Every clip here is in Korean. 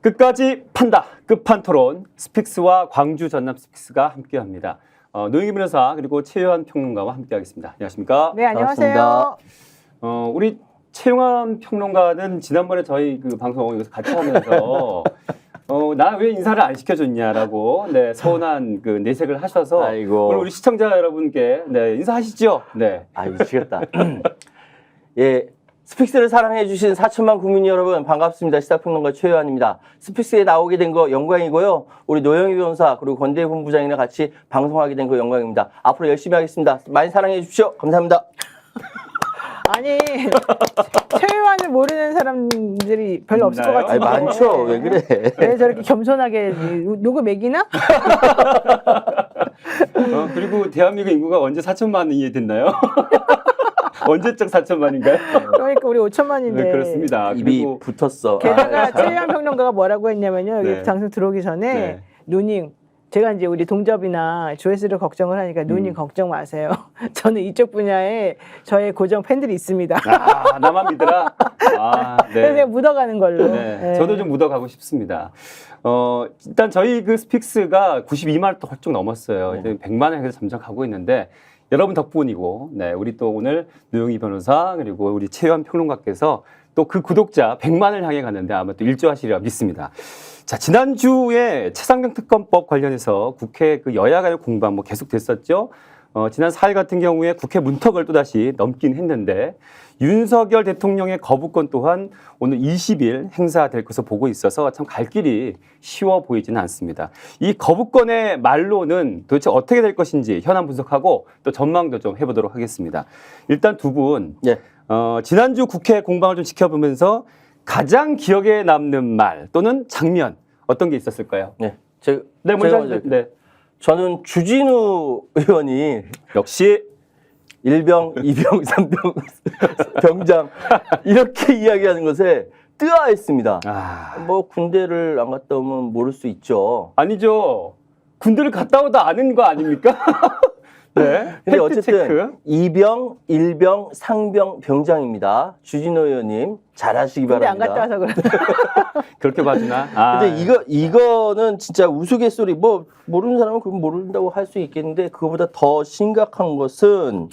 끝까지 판다. 끝판토론 스픽스와 광주 전남 스픽스가 함께합니다. 노영희 변호사 그리고 최요한 평론가와 함께하겠습니다. 안녕하십니까? 네, 안녕하세요. 반갑습니다. 우리 최용환 평론가는 지난번에 저희 그 방송 여기서 같이 하면서 나 왜 인사를 안 시켜줬냐라고 서운한 그 내색을 하셔서 아이고. 오늘 우리 시청자 여러분께 인사하시죠. 네. 아, 미치겠다. 예, 스픽스를 사랑해주신 4천만 국민 여러분 반갑습니다. 시사평론가 최요한입니다. 스픽스에 나오게 된 거 영광이고요. 우리 노영희 변호사 그리고 권대희 본부장이랑 같이 방송하게 된 거 영광입니다. 앞으로 열심히 하겠습니다. 많이 사랑해 주십시오. 감사합니다. 아니, 최요한을 모르는 사람들이 별로 없을 것 있나요? 같은데. 아니, 많죠. 왜 그래? 왜 저렇게 겸손하게 누구 먹이나? 그리고 대한민국 인구가 언제 4천만이 됐나요? 언제적 4천만인가요? 그러니까 우리 5천만인데. 네, 그렇습니다. 입이 그리고 붙었어. 게다가 아, 참. 최요한 평론가가 뭐라고 했냐면요. 여기 네. 방송 들어오기 전에 네. 누님. 제가 이제 우리 동접이나 조회수를 걱정을 하니까 누님 걱정 마세요. 저는 이쪽 분야에 저의 고정 팬들이 있습니다. 아, 나만 믿으라. 아, 그래서 제가 묻어가는 걸로. 네. 네. 저도 좀 묻어가고 싶습니다. 일단 저희 그 스픽스가 92만을 또 훌쩍 넘었어요. 이제 100만을 해서 점점 가고 있는데 여러분 덕분이고, 우리 또 오늘 노영희 변호사 그리고 우리 최요한 평론가께서 또 그 구독자 100만을 향해 갔는데 아마 또 일조하시리라 믿습니다. 자, 지난주에 최상병 특검법 관련해서 국회 그 여야 간의 공방 계속 됐었죠. 지난 4일 같은 경우에 국회 문턱을 또다시 넘긴 했는데 윤석열 대통령의 거부권 또한 오늘 20일 행사될 것으로 보고 있어서 참 갈 길이 쉬워 보이지는 않습니다. 이 거부권의 말로는 도대체 어떻게 될 것인지 현안 분석하고 또 전망도 좀 해보도록 하겠습니다. 일단 두 분, 예. 지난주 국회 공방을 좀 지켜보면서 가장 기억에 남는 말 또는 장면 어떤 게 있었을까요? 네. 먼저. 네. 저는 주진우 의원이 역시 일병, 이병, 삼병, 병장 이렇게 이야기하는 것에 뜨아했습니다. 뭐 군대를 안 갔다 오면 모를 수 있죠. 아니죠. 군대를 갔다 오다 아는 거 아닙니까? 네. 근데 팩트 어쨌든 체크. 이병, 일병, 상병, 병장입니다. 주진우 의원님 잘하시기 근데 안 바랍니다. 갔다 와서 그래. 그렇게 봐주나? 근데 이거는 진짜 우스갯소리, 뭐 모르는 사람은 그건 모른다고 할 수 있겠는데 그거보다 더 심각한 것은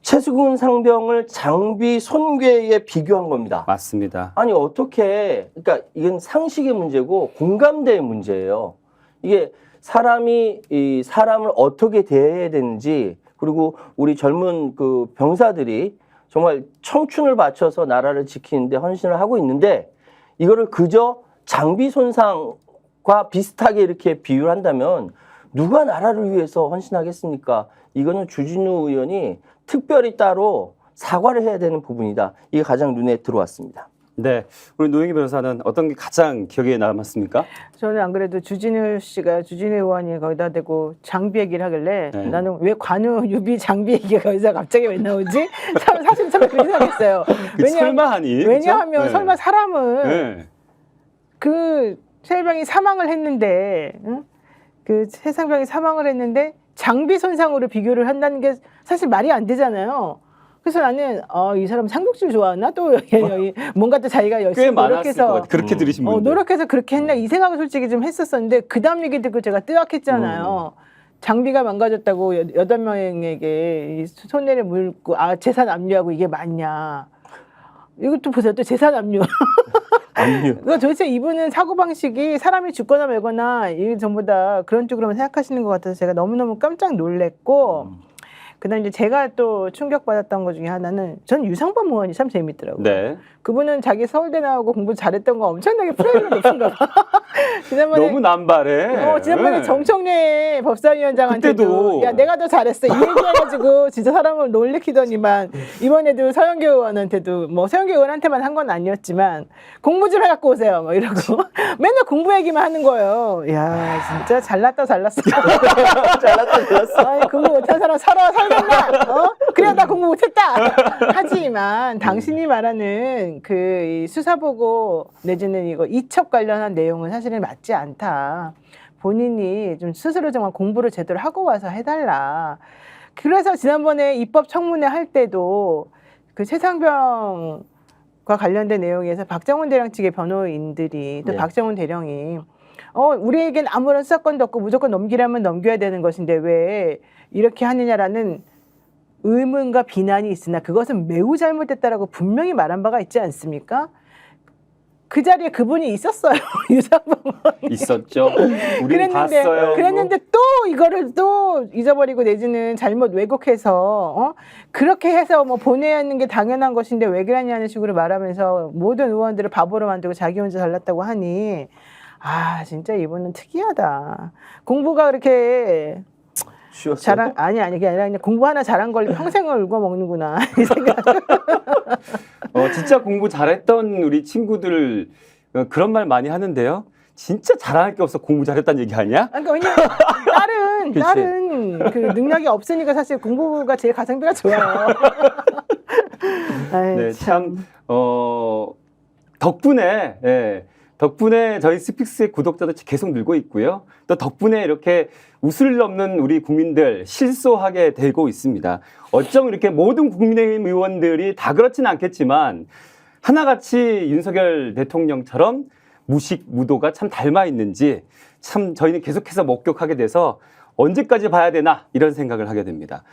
최수근 상병을 장비 손괴에 비교한 겁니다. 맞습니다. 아니 어떻게, 그러니까 이건 상식의 문제고 공감대의 문제예요. 이게 사람이 이 사람을 어떻게 대해야 되는지, 그리고 우리 젊은 그 병사들이 정말 청춘을 바쳐서 나라를 지키는데 헌신을 하고 있는데 이거를 그저 장비 손상과 비슷하게 이렇게 비유를 한다면 누가 나라를 위해서 헌신하겠습니까? 이거는 주진우 의원이 특별히 따로 사과를 해야 되는 부분이다. 이게 가장 눈에 들어왔습니다. 네. 우리 노영희 변호사는 어떤 게 가장 기억에 남았습니까? 저는 안 그래도 주진우 의원이 거기다 대고 장비 얘기를 하길래 네. 나는 왜 관우 유비 장비 얘기가 거기서 갑자기 왜 나오지? 사실 참 그렇게 생각했어요. 설마하니? 왜냐하면 그쵸? 설마 사람은 네. 그 최상병이 사망을 했는데, 응? 그 최상병이 사망을 했는데 장비 손상으로 비교를 한다는 게 사실 말이 안 되잖아요. 그래서 나는 이 사람 삼국지를 좋아하나? 또 뭔가 또 자기가 꽤 열심히 많았을 것 노력해서 같아요. 그렇게 들으신 분들. 노력해서 그렇게 했나 이 생각을 솔직히 좀 했었었는데 그 다음 얘기 듣고 제가 뜨악했잖아요. 장비가 망가졌다고 8명에게 손해를 물고 재산 압류하고 이게 맞냐. 이것도 보세요. 또 재산 압류. 그러니까 도대체 이분은 사고방식이 사람이 죽거나 말거나 이게 전부 다 그런 쪽으로만 생각하시는 것 같아서 제가 너무너무 깜짝 놀랬고 그다음 이제 제가 또 충격받았던 것 중에 하나는 전 유상범 의원이 참 재밌더라고요. 네. 그분은 자기 서울대 나오고 공부 잘했던 거 엄청나게 프라이드가 높은가 봐. 지난번에 너무 남발해. 지난번에 네. 정청래 법사위원장한테도 그때도. 야 내가 더 잘했어 이 얘기해가지고 진짜 사람을 놀래키더니만 이번에도 서영교 의원한테도 뭐 서영교 의원한테만 한 건 아니었지만 공부 좀 해갖고 오세요 뭐 이러고 맨날 공부 얘기만 하는 거예요. 야 진짜 잘났다 잘났어. 아니, 공부 못한 사람 살겠나? 그래야 나 공부 못했다. 하지만 당신이 말하는 그 수사보고 내지는 이거 이첩 관련한 내용은 사실은 맞지 않다. 본인이 좀 스스로 정말 공부를 제대로 하고 와서 해달라. 그래서 지난번에 입법 청문회 할 때도 그 최상병 관련된 내용에서 박정훈 대령 측의 변호인들이 또 네. 박정훈 대령이 우리에겐 아무런 수사권도 없고 무조건 넘기라면 넘겨야 되는 것인데 왜 이렇게 하느냐라는 의문과 비난이 있으나 그것은 매우 잘못됐다라고 분명히 말한 바가 있지 않습니까? 그 자리에 그분이 있었어요. 유상범 있었죠. 우리는 봤어요. 그랬는데 또 이거를 또 잊어버리고 내지는 잘못 왜곡해서 그렇게 해서 뭐 보내야 하는 게 당연한 것인데 왜 그러냐는 식으로 말하면서 모든 의원들을 바보로 만들고 자기 혼자 잘났다고 하니 진짜 이분은 특이하다. 공부가 그렇게 쉬웠어요. 아니 그게 아니라 그냥 공부 하나 잘한 걸 평생을 울고 먹는구나 이 생각. 진짜 공부 잘했던 우리 친구들 그런 말 많이 하는데요. 진짜 자랑할 게 없어 공부 잘했다는 얘기 아니야? 그러니까 왜냐면 다른 그 능력이 없으니까 사실 공부가 제일 가성비가 좋아요. 네, 참 덕분에 저희 스픽스의 구독자도 계속 늘고 있고요. 또 덕분에 이렇게 웃을 넘는 우리 국민들 실소하게 되고 있습니다. 어쩜 이렇게 모든 국민의힘 의원들이 다 그렇지는 않겠지만 하나같이 윤석열 대통령처럼 무식무도가 참 닮아 있는지 참 저희는 계속해서 목격하게 돼서 언제까지 봐야 되나 이런 생각을 하게 됩니다.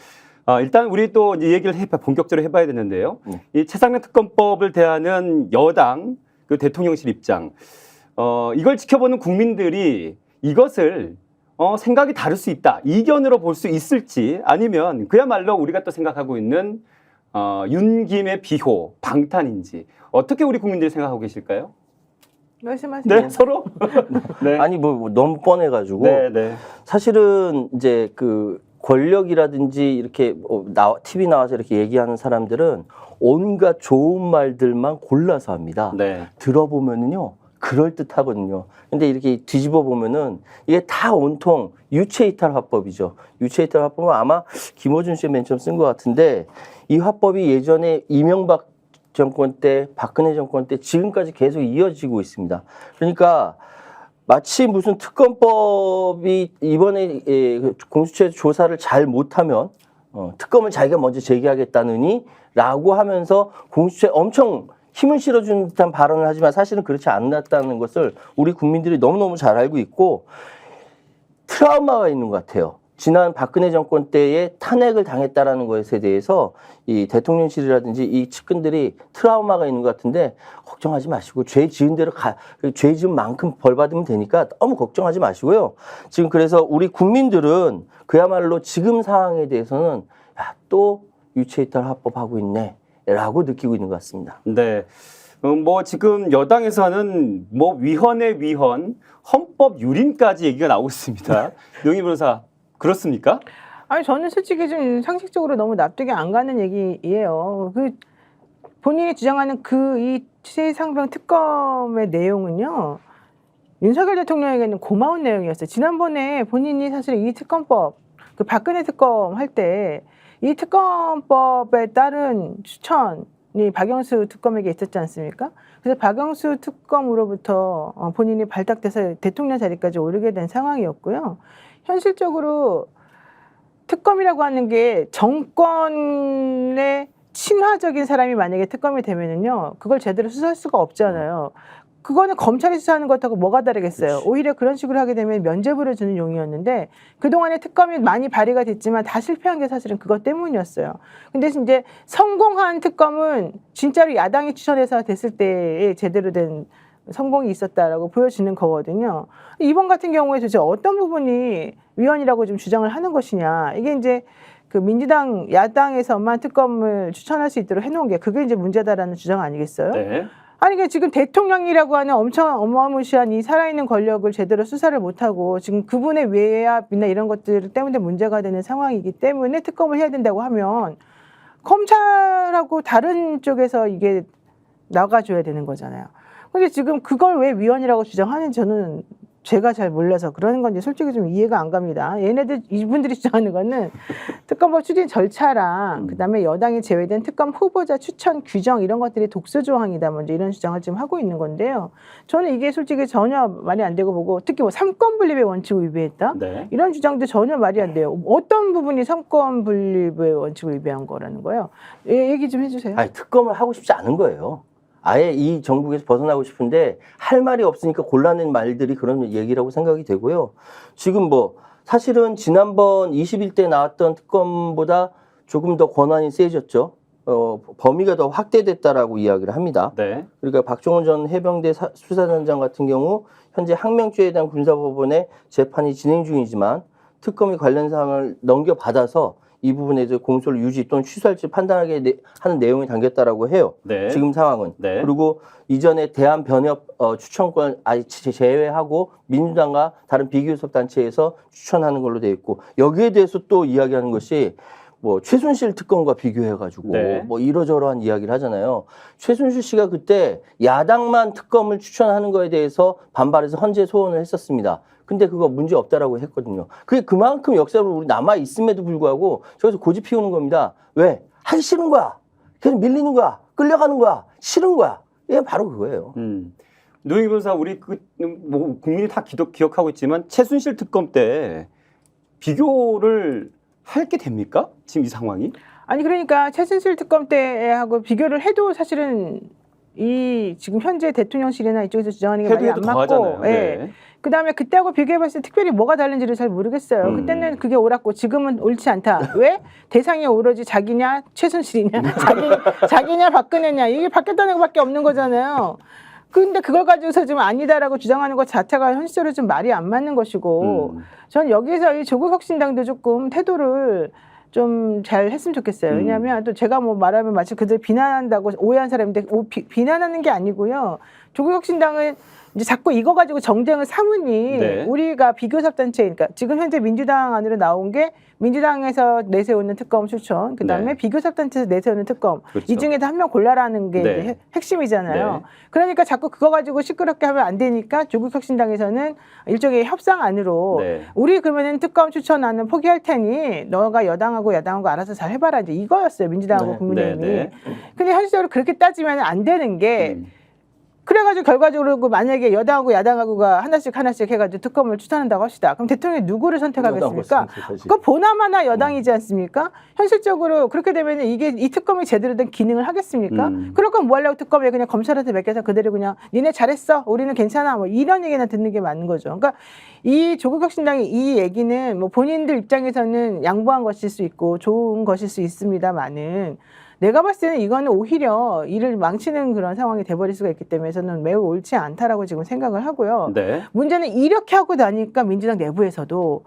일단 우리 또 이 얘기를 본격적으로 해봐야 되는데요. 이 최상병 특검법을 대하는 여당 그 대통령실 입장, 이걸 지켜보는 국민들이 이것을 생각이 다를 수 있다, 이견으로 볼 수 있을지 아니면 그야말로 우리가 또 생각하고 있는 윤김의 비호, 방탄인지 어떻게 우리 국민들이 생각하고 계실까요? 말씀하세요. 네, 서로. 네. 아니 뭐 너무 뻔해가지고 네. 사실은 이제 그 권력이라든지 이렇게 TV 나와서 이렇게 얘기하는 사람들은 온갖 좋은 말들만 골라서 합니다. 네. 들어보면은요 그럴듯하거든요. 근데 이렇게 뒤집어 보면은 이게 다 온통 유체이탈 화법이죠. 유체이탈 화법은 아마 김어준 씨가 맨 처음 쓴 것 같은데 이 화법이 예전에 이명박 정권 때, 박근혜 정권 때 지금까지 계속 이어지고 있습니다. 그러니까 마치 무슨 특검법이 이번에 공수처 조사를 잘 못하면 특검을 자기가 먼저 제기하겠다느니 라고 하면서 공수처에 엄청 힘을 실어주는 듯한 발언을 하지만 사실은 그렇지 않았다는 것을 우리 국민들이 너무너무 잘 알고 있고 트라우마가 있는 것 같아요. 지난 박근혜 정권 때에 탄핵을 당했다라는 것에 대해서 이 대통령실이라든지 이 측근들이 트라우마가 있는 것 같은데 걱정하지 마시고 죄 지은 대로 죄 지은 만큼 벌 받으면 되니까 너무 걱정하지 마시고요. 지금 그래서 우리 국민들은 그야말로 지금 상황에 대해서는 또 유체이탈 화법하고 있네 라고 느끼고 있는 것 같습니다. 네. 뭐 지금 여당에서는 뭐 위헌의 위헌, 헌법 유린까지 얘기가 나오고 있습니다. 노영희 변호사 그렇습니까? 아니 저는 솔직히 좀 상식적으로 너무 납득이 안 가는 얘기예요. 본인이 주장하는 이 최상병 특검의 내용은요. 윤석열 대통령에게는 고마운 내용이었어요. 지난번에 본인이 사실 이 특검법, 그 박근혜 특검 할 때 이 특검법에 따른 추천이 박영수 특검에게 있었지 않습니까? 그래서 박영수 특검으로부터 본인이 발탁돼서 대통령 자리까지 오르게 된 상황이었고요. 현실적으로 특검이라고 하는 게 정권의 친화적인 사람이 만약에 특검이 되면은요, 그걸 제대로 수사할 수가 없잖아요. 그거는 검찰이 수사하는 것하고 뭐가 다르겠어요. 그렇지. 오히려 그런 식으로 하게 되면 면죄부를 주는 용이었는데 그동안에 특검이 많이 발의가 됐지만 다 실패한 게 사실은 그것 때문이었어요. 근데 이제 성공한 특검은 진짜로 야당이 추천해서 됐을 때에 제대로 된 성공이 있었다라고 보여지는 거거든요. 이번 같은 경우에 도대체 어떤 부분이 위헌이라고 좀 주장을 하는 것이냐. 이게 이제 그 민주당 야당에서만 특검을 추천할 수 있도록 해놓은 게 그게 이제 문제다라는 주장 아니겠어요? 네. 아니 그러니까 지금 대통령이라고 하는 엄청 어마무시한 이 살아있는 권력을 제대로 수사를 못하고 지금 그분의 외압이나 이런 것들 때문에 문제가 되는 상황이기 때문에 특검을 해야 된다고 하면 검찰하고 다른 쪽에서 이게 나가줘야 되는 거잖아요. 근데 지금 그걸 왜 위헌이라고 주장하는지 저는 제가 잘 몰라서 그러는 건지 솔직히 좀 이해가 안 갑니다. 이분들이 주장하는 거는 특검법 추진 절차랑 그다음에 여당이 제외된 특검 후보자 추천 규정 이런 것들이 독소 조항이다 먼저 이런 주장을 지금 하고 있는 건데요. 저는 이게 솔직히 전혀 말이 안 되고 보고 특히 뭐 삼권 분립의 원칙을 위배했다 네. 이런 주장도 전혀 말이 안 돼요. 어떤 부분이 삼권 분립의 원칙을 위배한 거라는 거예요? 얘기 좀 해주세요. 아니 특검을 하고 싶지 않은 거예요. 아예 이 정국에서 벗어나고 싶은데 할 말이 없으니까 골라낸 말들이 그런 얘기라고 생각이 되고요. 지금 뭐 사실은 지난번 21대 나왔던 특검보다 조금 더 권한이 세졌죠. 범위가 더 확대됐다라고 이야기를 합니다. 네. 그러니까 박종원 전 해병대 수사단장 같은 경우 현재 항명죄에 대한 군사법원의 재판이 진행 중이지만 특검이 관련 사항을 넘겨받아서 이 부분에 대해서 공소를 유지 또는 취소할지 판단하게 하는 내용이 담겼다라고 해요. 네. 지금 상황은. 네. 그리고 이전에 대한변협 추천권 아예 제외하고 민주당과 다른 비교섭 단체에서 추천하는 걸로 돼 있고 여기에 대해서 또 이야기하는 것이 뭐 최순실 특검과 비교해가지고 네. 뭐 이러저러한 이야기를 하잖아요. 최순실 씨가 그때 야당만 특검을 추천하는 거에 대해서 반발해서 헌재 소원을 했었습니다. 근데 그거 문제 없다라고 했거든요. 그게 그만큼 역사로 우리 남아 있음에도 불구하고 저기서 고집 피우는 겁니다. 왜? 하기 싫은 거야. 계속 밀리는 거야. 끌려가는 거야. 싫은 거야. 이게 바로 그거예요. 노영희 변호사, 우리 뭐 국민이 다 기억하고 있지만 최순실 특검 때 비교를 할 게 됩니까? 지금 이 상황이? 아니 그러니까 최순실 특검 때하고 비교를 해도 사실은 이 지금 현재 대통령실이나 이쪽에서 주장하는 게 많이 안 해도 맞고, 더하잖아요. 예. 네. 그다음에 그때하고 비교해봤을 때 특별히 뭐가 다른지를 잘 모르겠어요. 그때는 그게 옳았고 지금은 옳지 않다. 왜? 대상이 오로지 자기냐 최순실이냐 자기냐 박근혜냐 이게 바뀌었다는 것밖에 없는 거잖아요. 근데 그걸 가지고서 지금 아니다라고 주장하는 것 자체가 현실적으로 좀 말이 안 맞는 것이고 전 여기서 이 조국혁신당도 조금 태도를 좀 잘 했으면 좋겠어요. 왜냐하면 또 제가 뭐 말하면 마치 그들 비난한다고 오해한 사람인데 비난하는 게 아니고요. 조국혁신당은 이제 자꾸 이거 가지고 정쟁을 삼으니 네. 우리가 비교섭 단체, 그러니까 지금 현재 민주당 안으로 나온 게 민주당에서 내세우는 특검 추천, 그다음에 네. 비교섭 단체에서 내세우는 특검, 그렇죠. 이 중에서 한 명 골라라는 게 네. 이제 핵심이잖아요. 네. 그러니까 자꾸 그거 가지고 시끄럽게 하면 안 되니까 조국혁신당에서는 일종의 협상안으로 네. 우리 그러면은 특검 추천안은 포기할 테니 너가 여당하고 야당하고 알아서 잘 해봐라 이제 이거였어요. 민주당하고 네. 국민의힘이. 네. 근데 현실적으로 그렇게 따지면 안 되는 게 그래가지고 결과적으로 그 만약에 여당하고 야당하고가 하나씩 해가지고 특검을 추천한다고 합시다. 그럼 대통령이 누구를 선택하겠습니까? 그거 보나마나 여당이지 않습니까? 현실적으로 그렇게 되면 이게 이 특검이 제대로 된 기능을 하겠습니까? 그럴 거면 뭐 하려고 특검에 그냥 검찰한테 맡겨서 그대로 그냥 니네 잘했어. 우리는 괜찮아. 뭐 이런 얘기나 듣는 게 맞는 거죠. 그러니까 이 조국혁신당의 이 얘기는 뭐 본인들 입장에서는 양보한 것일 수 있고 좋은 것일 수 있습니다만은 내가 봤을 때는 이거는 오히려 일을 망치는 그런 상황이 돼버릴 수가 있기 때문에 저는 매우 옳지 않다라고 지금 생각을 하고요. 네. 문제는 이렇게 하고 나니까 민주당 내부에서도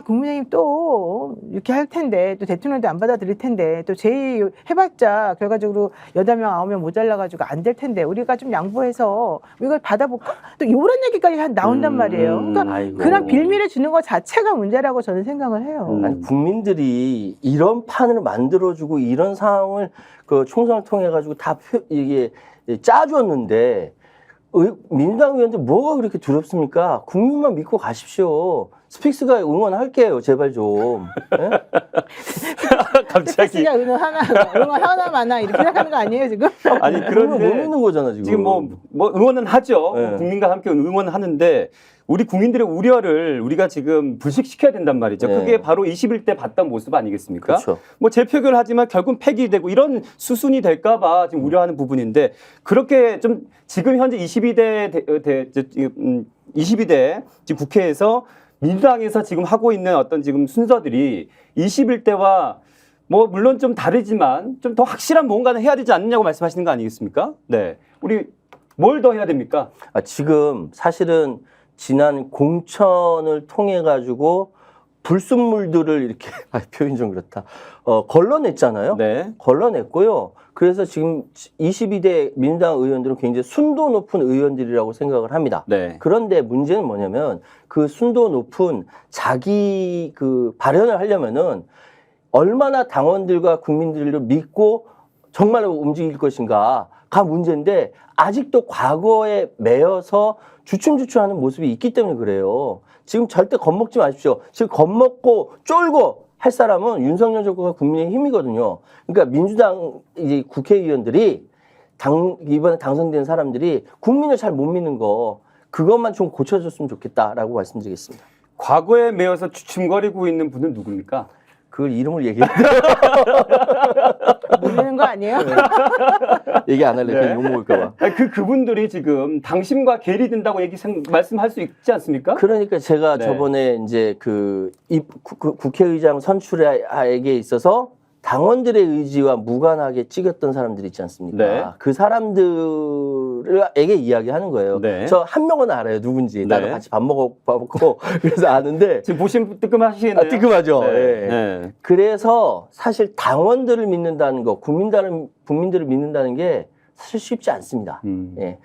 국민의힘 또 이렇게 할 텐데 또 대통령도 안 받아들일 텐데 또 제의 해봤자 결과적으로 8명 9명 모자라가지고 안 될 텐데 우리가 좀 양보해서 이걸 받아볼까? 또 이런 얘기까지 나온단 말이에요. 그러니까 아이고. 그런 빌미를 주는 것 자체가 문제라고 저는 생각을 해요. 아니, 국민들이 이런 판을 만들어주고 이런 상황을 그 총선을 통해 가지고 다 이게 짜줬는데 민주당 의원들 뭐가 그렇게 두렵습니까? 국민만 믿고 가십시오. 스픽스가 응원할게요, 제발 좀. 네? 갑자기. 응원 하나마나 이렇게 생각하는 거 아니에요 지금? 아니 못 그런데 믿는 거잖아 지금. 지금 뭐 응원은 하죠. 네. 국민과 함께 응원은 하는데 우리 국민들의 우려를 우리가 지금 불식시켜야 된단 말이죠. 네. 그게 바로 21대 봤던 모습 아니겠습니까? 그렇죠. 뭐 재표결을 하지만 결국 폐기되고 이런 수순이 될까봐 지금 우려하는 부분인데 그렇게 좀 지금 현재 22대 지금 국회에서 민주당에서 지금 하고 있는 어떤 지금 순서들이 21대와 뭐 물론 좀 다르지만 좀 더 확실한 뭔가는 해야 되지 않느냐고 말씀하시는 거 아니겠습니까? 네, 우리 뭘 더 해야 됩니까? 지금 사실은 지난 공천을 통해 가지고 불순물들을 이렇게 표현 좀 그렇다. 걸러냈잖아요. 네. 걸러냈고요. 그래서 지금 22대 민주당 의원들은 굉장히 순도 높은 의원들이라고 생각을 합니다. 네. 그런데 문제는 뭐냐면 그 순도 높은 자기 그 발언을 하려면은 얼마나 당원들과 국민들을 믿고 정말로 움직일 것인가가 문제인데 아직도 과거에 매여서 주춤주춤하는 모습이 있기 때문에 그래요. 지금 절대 겁먹지 마십시오. 지금 겁먹고 쫄고 할 사람은 윤석열 정부가 국민의힘이거든요. 그러니까 민주당 이제 국회의원들이 이번에 당선된 사람들이 국민을 잘 못 믿는 거 그것만 좀 고쳐줬으면 좋겠다라고 말씀드리겠습니다. 과거에 매여서 주춤거리고 있는 분은 누굽니까? 그걸 이름을 얘기해. 모르는 거 아니에요? 얘기 안 할래. 네. 괜히 욕먹을까봐. 아니, 그분들이 지금 당신과 괴리된다고 말씀할 수 있지 않습니까? 그러니까 제가 네. 저번에 이제 국회의장 선출에게 있어서 당원들의 의지와 무관하게 찍었던 사람들 있지 않습니까? 네. 그 사람들에게 이야기하는 거예요. 네. 저 한 명은 알아요. 누군지. 나도 네. 같이 밥 먹고 그래서 아는데 지금 보시면 뜨끔하시겠네요. 뜨끔하죠. 네. 예. 네. 그래서 사실 당원들을 믿는다는 거, 국민들을 믿는다는 게 사실 쉽지 않습니다. 예.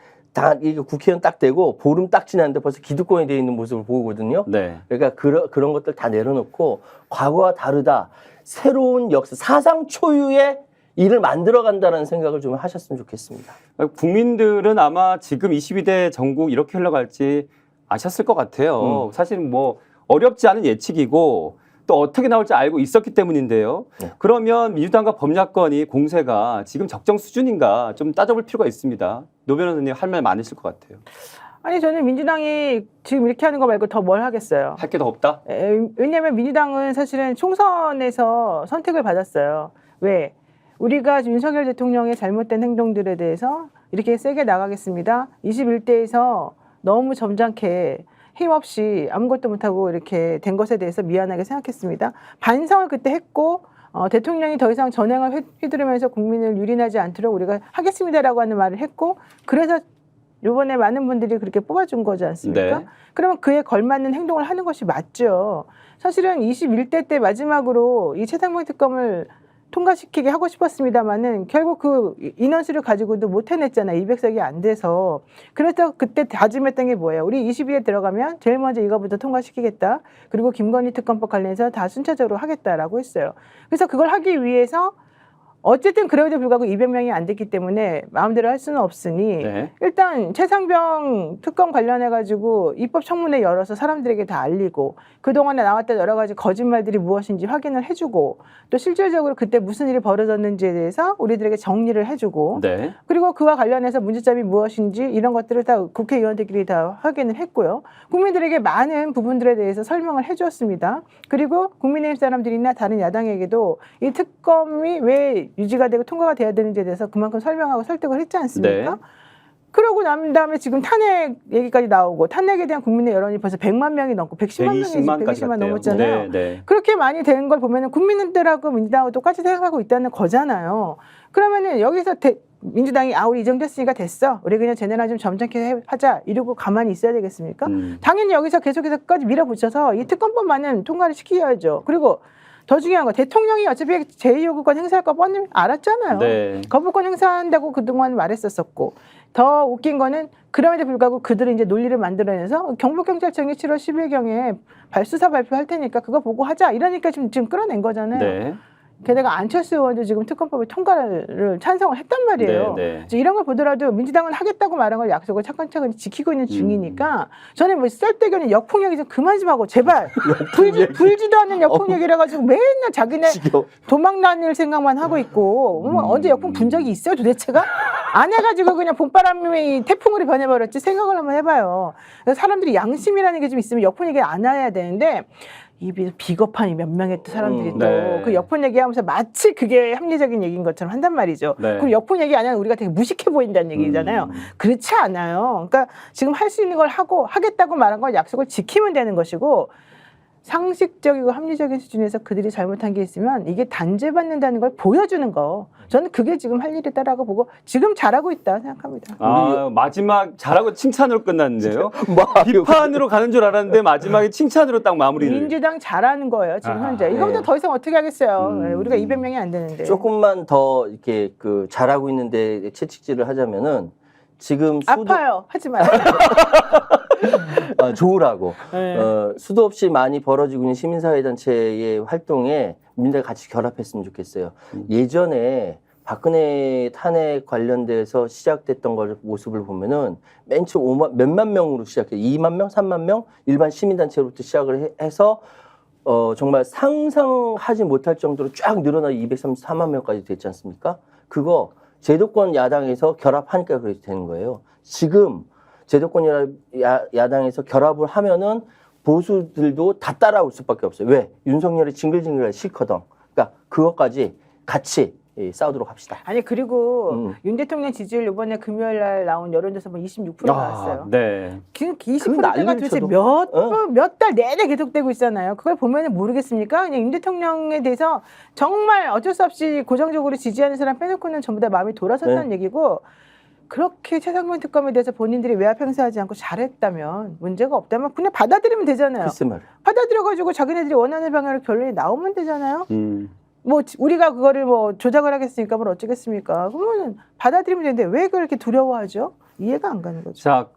이게 국회의원 딱 되고 보름 딱 지났는데 벌써 기득권이 되어 있는 모습을 보거든요. 네. 그러니까 그런 것들 다 내려놓고 과거와 다르다. 새로운 역사, 사상 초유의 일을 만들어간다는 생각을 좀 하셨으면 좋겠습니다. 국민들은 아마 지금 22대 전국 이렇게 흘러갈지 아셨을 것 같아요. 사실 뭐 어렵지 않은 예측이고 또 어떻게 나올지 알고 있었기 때문인데요. 네. 그러면 민주당과 범야권이 공세가 지금 적정 수준인가 좀 따져볼 필요가 있습니다. 노 변호사님 할 말 많으실 것 같아요. 아니 저는 민주당이 지금 이렇게 하는 거 말고 더 뭘 하겠어요. 할 게 더 없다? 왜냐하면 민주당은 사실은 총선에서 선택을 받았어요. 왜? 우리가 윤석열 대통령의 잘못된 행동들에 대해서 이렇게 세게 나가겠습니다. 21대에서 너무 점잖게 힘없이 아무것도 못하고 이렇게 된 것에 대해서 미안하게 생각했습니다. 반성을 그때 했고 대통령이 더 이상 전횡을 휘두르면서 국민을 유린하지 않도록 우리가 하겠습니다라고 하는 말을 했고 그래서 이번에 많은 분들이 그렇게 뽑아준 거지 않습니까? 네. 그러면 그에 걸맞는 행동을 하는 것이 맞죠. 사실은 21대 때 마지막으로 이 최상병 특검을 통과시키게 하고 싶었습니다만은 결국 그 인원수를 가지고도 못 해냈잖아요. 200석이 안 돼서. 그래서 그때 다짐했던 게 뭐예요? 우리 22에 들어가면 제일 먼저 이거부터 통과시키겠다. 그리고 김건희 특검법 관련해서 다 순차적으로 하겠다라고 했어요. 그래서 그걸 하기 위해서 어쨌든 그래도 불구하고 200명이 안 됐기 때문에 마음대로 할 수는 없으니 네. 일단 최상병 특검 관련해가지고 입법 청문회 열어서 사람들에게 다 알리고 그동안에 나왔던 여러 가지 거짓말들이 무엇인지 확인을 해주고 또 실질적으로 그때 무슨 일이 벌어졌는지에 대해서 우리들에게 정리를 해주고 네. 그리고 그와 관련해서 문제점이 무엇인지 이런 것들을 다 국회의원들끼리 다 확인을 했고요. 국민들에게 많은 부분들에 대해서 설명을 해주었습니다. 그리고 국민의힘 사람들이나 다른 야당에게도 이 특검이 왜 유지가 되고 통과가 돼야 되는지에 대해서 그만큼 설명하고 설득을 했지 않습니까? 네. 그러고 난 다음에 지금 탄핵 얘기까지 나오고 탄핵에 대한 국민의 여론이 벌써 100만 명이 넘고 110만 120만까지 넘었잖아요. 네, 네. 그렇게 많이 된 걸 보면은 국민들하고 민주당하고 똑같이 생각하고 있다는 거잖아요. 그러면은 여기서 민주당이 우리 이 정도 했으니까 됐어. 우리 그냥 쟤네랑 좀 점잖게 하자. 이러고 가만히 있어야 되겠습니까? 당연히 여기서 계속해서 끝까지 밀어붙여서 이 특검법만은 통과를 시켜야죠. 그리고 더 중요한 거 대통령이 어차피 제2요구권 행사할 거 뻔히 알았잖아요. 네. 거부권 행사한다고 그동안 말했었고 더 웃긴 거는 그럼에도 불구하고 그들은 이제 논리를 만들어내서 경북경찰청이 7월 10일경에 수사 발표할 테니까 그거 보고 하자 이러니까 지금 끌어낸 거잖아요. 네. 게다가 안철수 의원도 지금 특검법의 통과를 찬성을 했단 말이에요. 네, 네. 이런 걸 보더라도 민주당은 하겠다고 말한 걸 약속을 차근차근 지키고 있는 중이니까 저는 뭐 쌀때기는 역풍 얘기 좀 그만 좀 하고 제발 불지도 않는 역풍 얘기를 해가지고 맨날 자기네 도망 다닐 생각만 하고 있고 언제 역풍 분 적이 있어요 도대체가? 안 해가지고 그냥 봄바람이 태풍으로 변해버렸지 생각을 한번 해봐요. 그래서 사람들이 양심이라는 게 좀 있으면 역풍 얘기 안 해야 되는데 이 비겁한 몇 명의 또 사람들이 또 네. 그 역풍 얘기하면서 마치 그게 합리적인 얘기인 것처럼 한단 말이죠. 네. 그럼 역풍 얘기 안 하면 우리가 되게 무식해 보인다는 얘기잖아요. 그렇지 않아요. 그러니까 지금 할 수 있는 걸 하고 하겠다고 말한 걸 약속을 지키면 되는 것이고 상식적이고 합리적인 수준에서 그들이 잘못한 게 있으면 이게 단죄받는다는 걸 보여주는 거. 저는 그게 지금 할 일이다라고 보고 지금 잘하고 있다 생각합니다. 마지막 잘하고 칭찬으로 끝났는데요. 비판으로 가는 줄 알았는데 마지막에 칭찬으로 딱 마무리를. 민주당 잘하는 거예요 지금 현재. 이거보다 더 이상 어떻게 하겠어요. 우리가 200명이 안 되는데. 조금만 더 이렇게 잘하고 있는데 채찍질을 하자면은 지금 아파요. 하지 마요. 좋으라고. 네. 수도 없이 많이 벌어지고 있는 시민사회단체의 활동에 민주당이 같이 결합했으면 좋겠어요. 예전에 박근혜 탄핵 관련돼서 시작됐던 모습을 보면은 맨 처음 몇만 명으로 시작해 2만 명, 3만 명 일반 시민단체로부터 시작을 해서 정말 상상하지 못할 정도로 쫙 늘어나 234만 명까지 됐지 않습니까? 그거 제도권 야당에서 결합하니까 그렇게 되는 거예요. 지금 제도권 야당에서 결합을 하면은 보수들도 다 따라올 수밖에 없어요. 왜? 윤석열이 징글징글하기 싫거든. 그러니까 그것까지 같이 싸우도록 합시다. 아니 그리고 윤 대통령 지지율 이번에 금요일 날 나온 여론조사 보면 26% 나왔어요. 네. 그 20%가 난리를 도대체 쳐도. 몇 달 내내 계속되고 있잖아요. 그걸 보면 모르겠습니까? 그냥 윤 대통령에 대해서 정말 어쩔 수 없이 고정적으로 지지하는 사람 빼놓고는 전부 다 마음이 돌아섰다는 얘기고 그렇게 최상병 특검에 대해서 본인들이 외압 행사하지 않고 잘했다면 문제가 없다면 그냥 받아들이면 되잖아요. 글쎄 말이야. 받아들여가지고 자기네들이 원하는 방향으로 결론이 나오면 되잖아요. 음. 뭐 우리가 그거를 뭐 조작을 하겠습니까? 뭘 어쩌겠습니까? 그러면 받아들이면 되는데 왜 그렇게 두려워하죠? 이해가 안 가는 거죠. 자,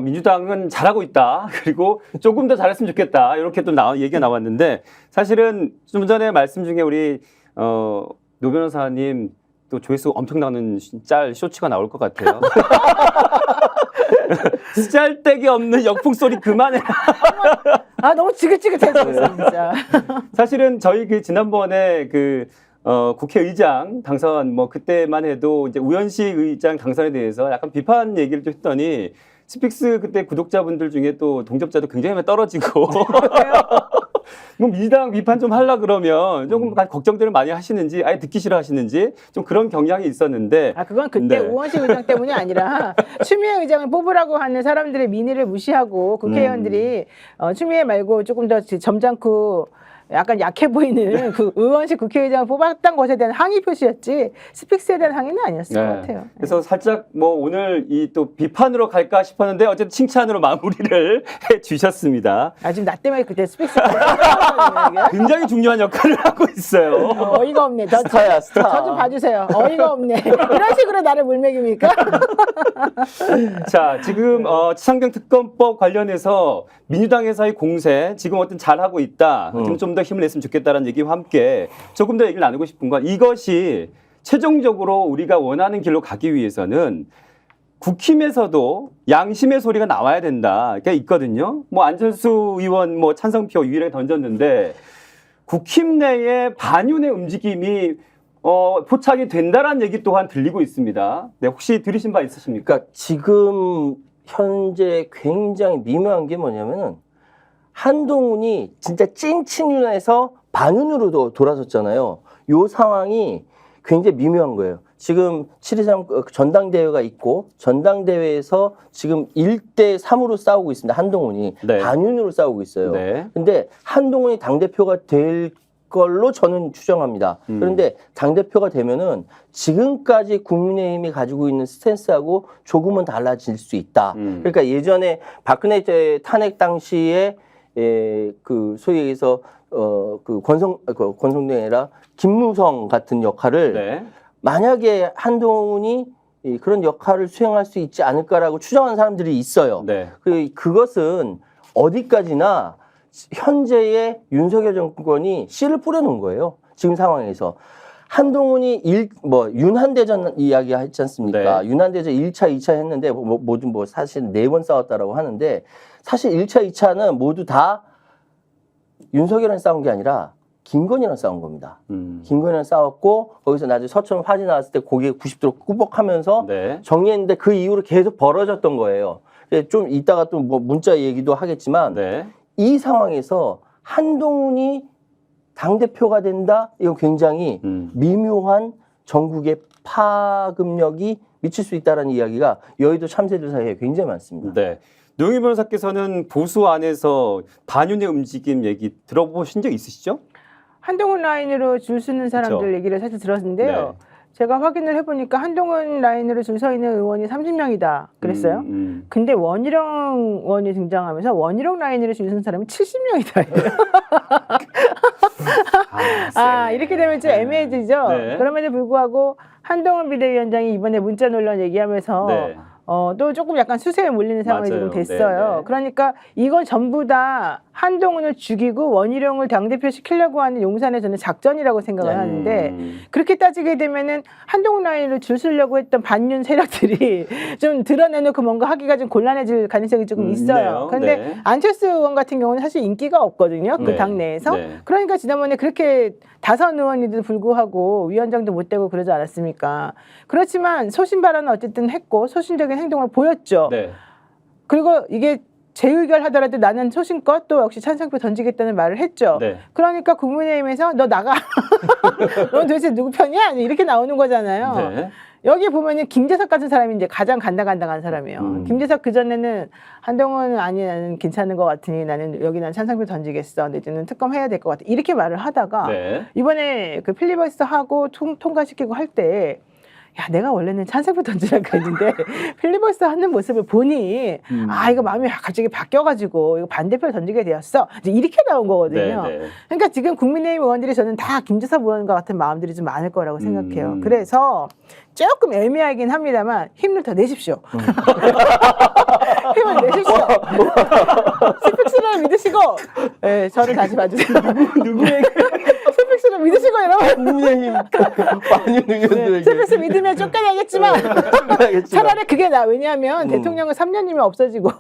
민주당은 잘하고 있다. 그리고 조금 더 잘했으면 좋겠다. 이렇게 또 얘기가 나왔는데 사실은 좀 전에 말씀 중에 우리 노 변호사님 또 조회수 엄청 나는 짤 쇼츠가 나올 것 같아요. 짤데기 없는 역풍 소리 그만해. 아 너무 지긋지긋해졌어 진짜. 사실은 저희 그 지난번에 국회의장 당선 뭐 그때만 해도 이제 우현식 의장 당선에 대해서 약간 비판 얘기를 좀 했더니 스픽스 그때 구독자분들 중에 또 동접자도 굉장히 많이 떨어지고 뭐 민주당 비판 좀 하려 그러면 조금 걱정들을 많이 하시는지 아예 듣기 싫어 하시는지 좀 그런 경향이 있었는데 아 그건 그때 네. 우원식 의장 때문이 아니라 추미애 의장을 뽑으라고 하는 사람들의 민의를 무시하고 국회의원들이 추미애 말고 조금 더 점잖고 약간 약해 보이는 그 의원식 국회의장을 뽑았던 것에 대한 항의 표시였지 스픽스에 대한 항의는 아니었을 것 같아요. 그래서 살짝 뭐 오늘 이 또 비판으로 갈까 싶었는데 어쨌든 칭찬으로 마무리를 해 주셨습니다. 아 지금 나 때문에 그때 스픽스 굉장히 중요한 역할을 하고 있어요. 어이가 없네. 스타야, 스타. 저 좀 봐주세요. 어이가 없네. 이런 식으로 나를 물먹입니까? 자, 지금 치상경 특검법 관련해서 민주당에서의 공세 지금 어떤 잘하고 있다. 좀 더 힘을 냈으면 좋겠다는 얘기와 함께 조금 더 얘기를 나누고 싶은 건 이것이 최종적으로 우리가 원하는 길로 가기 위해서는 국힘에서도 양심의 소리가 나와야 된다. 그게 있거든요. 뭐 안철수 의원 뭐 찬성표 유일하게 던졌는데 국힘 내에 반윤의 움직임이 포착이 된다라는 얘기 또한 들리고 있습니다. 네, 혹시 들으신 바 있으십니까? 그러니까 지금 현재 굉장히 미묘한 게 뭐냐면은 한동훈이 진짜 찐친윤에서 반윤으로 돌아섰잖아요. 요 상황이 굉장히 미묘한 거예요. 지금 7.23 전당대회가 있고 전당대회에서 지금 1대3으로 싸우고 있습니다. 한동훈이 네. 반윤으로 싸우고 있어요. 네. 근데 한동훈이 당대표가 될 걸로 저는 추정합니다. 그런데 당대표가 되면은 지금까지 국민의힘이 가지고 있는 스탠스하고 조금은 달라질 수 있다. 그러니까 예전에 박근혜 탄핵 당시에 그 소위 얘기해서 권성동이 아니라 김무성 같은 역할을 네. 만약에 한동훈이 그런 역할을 수행할 수 있지 않을까라고 추정하는 사람들이 있어요. 네. 그것은 어디까지나 현재의 윤석열 정권이 씨를 뿌려놓은 거예요. 지금 상황에서. 한동훈이 윤한대전 이야기 했지 않습니까? 네. 윤한대전 1차, 2차 했는데 모두 사실 4번 싸웠다라고 하는데 사실 1차, 2차는 모두 다 윤석열이랑 싸운 게 아니라 김건희랑 싸운 겁니다. 김건희랑 싸웠고 거기서 나중에 서천 화재 나왔을 때 고개 90도로 꾸벅하면서 네. 정리했는데 그 이후로 계속 벌어졌던 거예요. 좀 이따가 또 뭐 문자 얘기도 하겠지만 네. 이 상황에서 한동훈이 당대표가 된다? 이건 굉장히 미묘한 전국의 파급력이 미칠 수 있다는 이야기가 여의도 참새들 사이에 굉장히 많습니다. 네. 노영희 변호사께서는 보수 안에서 반윤의 움직임 얘기 들어보신 적 있으시죠? 한동훈 라인으로 줄 서는 사람들 그렇죠. 얘기를 사실 들었는데요. 네. 제가 확인을 해보니까 한동훈 라인으로 줄 서 있는 의원이 30명이다 그랬어요. 근데 원희룡 의원이 등장하면서 원희룡 라인으로 줄 서는 사람이 70명이다. 이렇게 되면 좀 애매해지죠. 네. 그럼에도 불구하고 한동훈 비대위원장이 이번에 문자 논란 얘기하면서 네. 또 조금 약간 수세에 몰리는 상황이 맞아요. 지금 됐어요. 네. 그러니까 이건 전부 다 한동훈을 죽이고 원희룡을 당대표 시키려고 하는 용산의 저는 작전이라고 생각을 하는데 그렇게 따지게 되면은 한동훈 라인으로 줄 서려고 했던 반윤 세력들이 좀 드러내놓고 뭔가 하기가 좀 곤란해질 가능성이 조금 있어요. 그런데 네. 안철수 의원 같은 경우는 사실 인기가 없거든요. 그 네. 당내에서. 네. 그러니까 지난번에 그렇게 다선 의원인데도 불구하고 위원장도 못 되고 그러지 않았습니까? 그렇지만 소신 발언은 어쨌든 했고 소신적인 행동을 보였죠. 네. 그리고 이게 재의결하더라도 나는 소신껏 또 역시 찬성표 던지겠다는 말을 했죠. 네. 그러니까 국민의힘에서 너 나가. 넌 도대체 누구 편이야? 이렇게 나오는 거잖아요. 네. 여기 보면은 김재석 같은 사람이 이제 가장 간당간당한 사람이에요. 김재석 그전에는 한동훈은 아니 나는 괜찮은 것 같으니 나는 여기 난 찬성표 던지겠어. 내지는 특검 해야 될 것 같아. 이렇게 말을 하다가 네. 이번에 그 필리버스터 하고 통과시키고 할 때 야, 내가 원래는 찬성표 던지려고 했는데 필리버스터 하는 모습을 보니 아, 이거 마음이 갑자기 바뀌어가지고 이거 반대표를 던지게 되었어. 이제 이렇게 나온 거거든요. 네, 네. 그러니까 지금 국민의힘 의원들이 저는 다 김재섭 의원과 같은 마음들이 좀 많을 거라고 생각해요. 그래서 조금 애매하긴 합니다만 힘을 더 내십시오. 힘을 내십시오. 스픽스를 믿으시고 네, 저를 다시 봐주세요. 누구에게 스픽스를 믿으시고 여러분. 국민의힘 많은 의원들에게 스픽스 믿으면 쫓겨나겠지만 차라리 그게 나. 왜냐하면 대통령은 3년이면 없어지고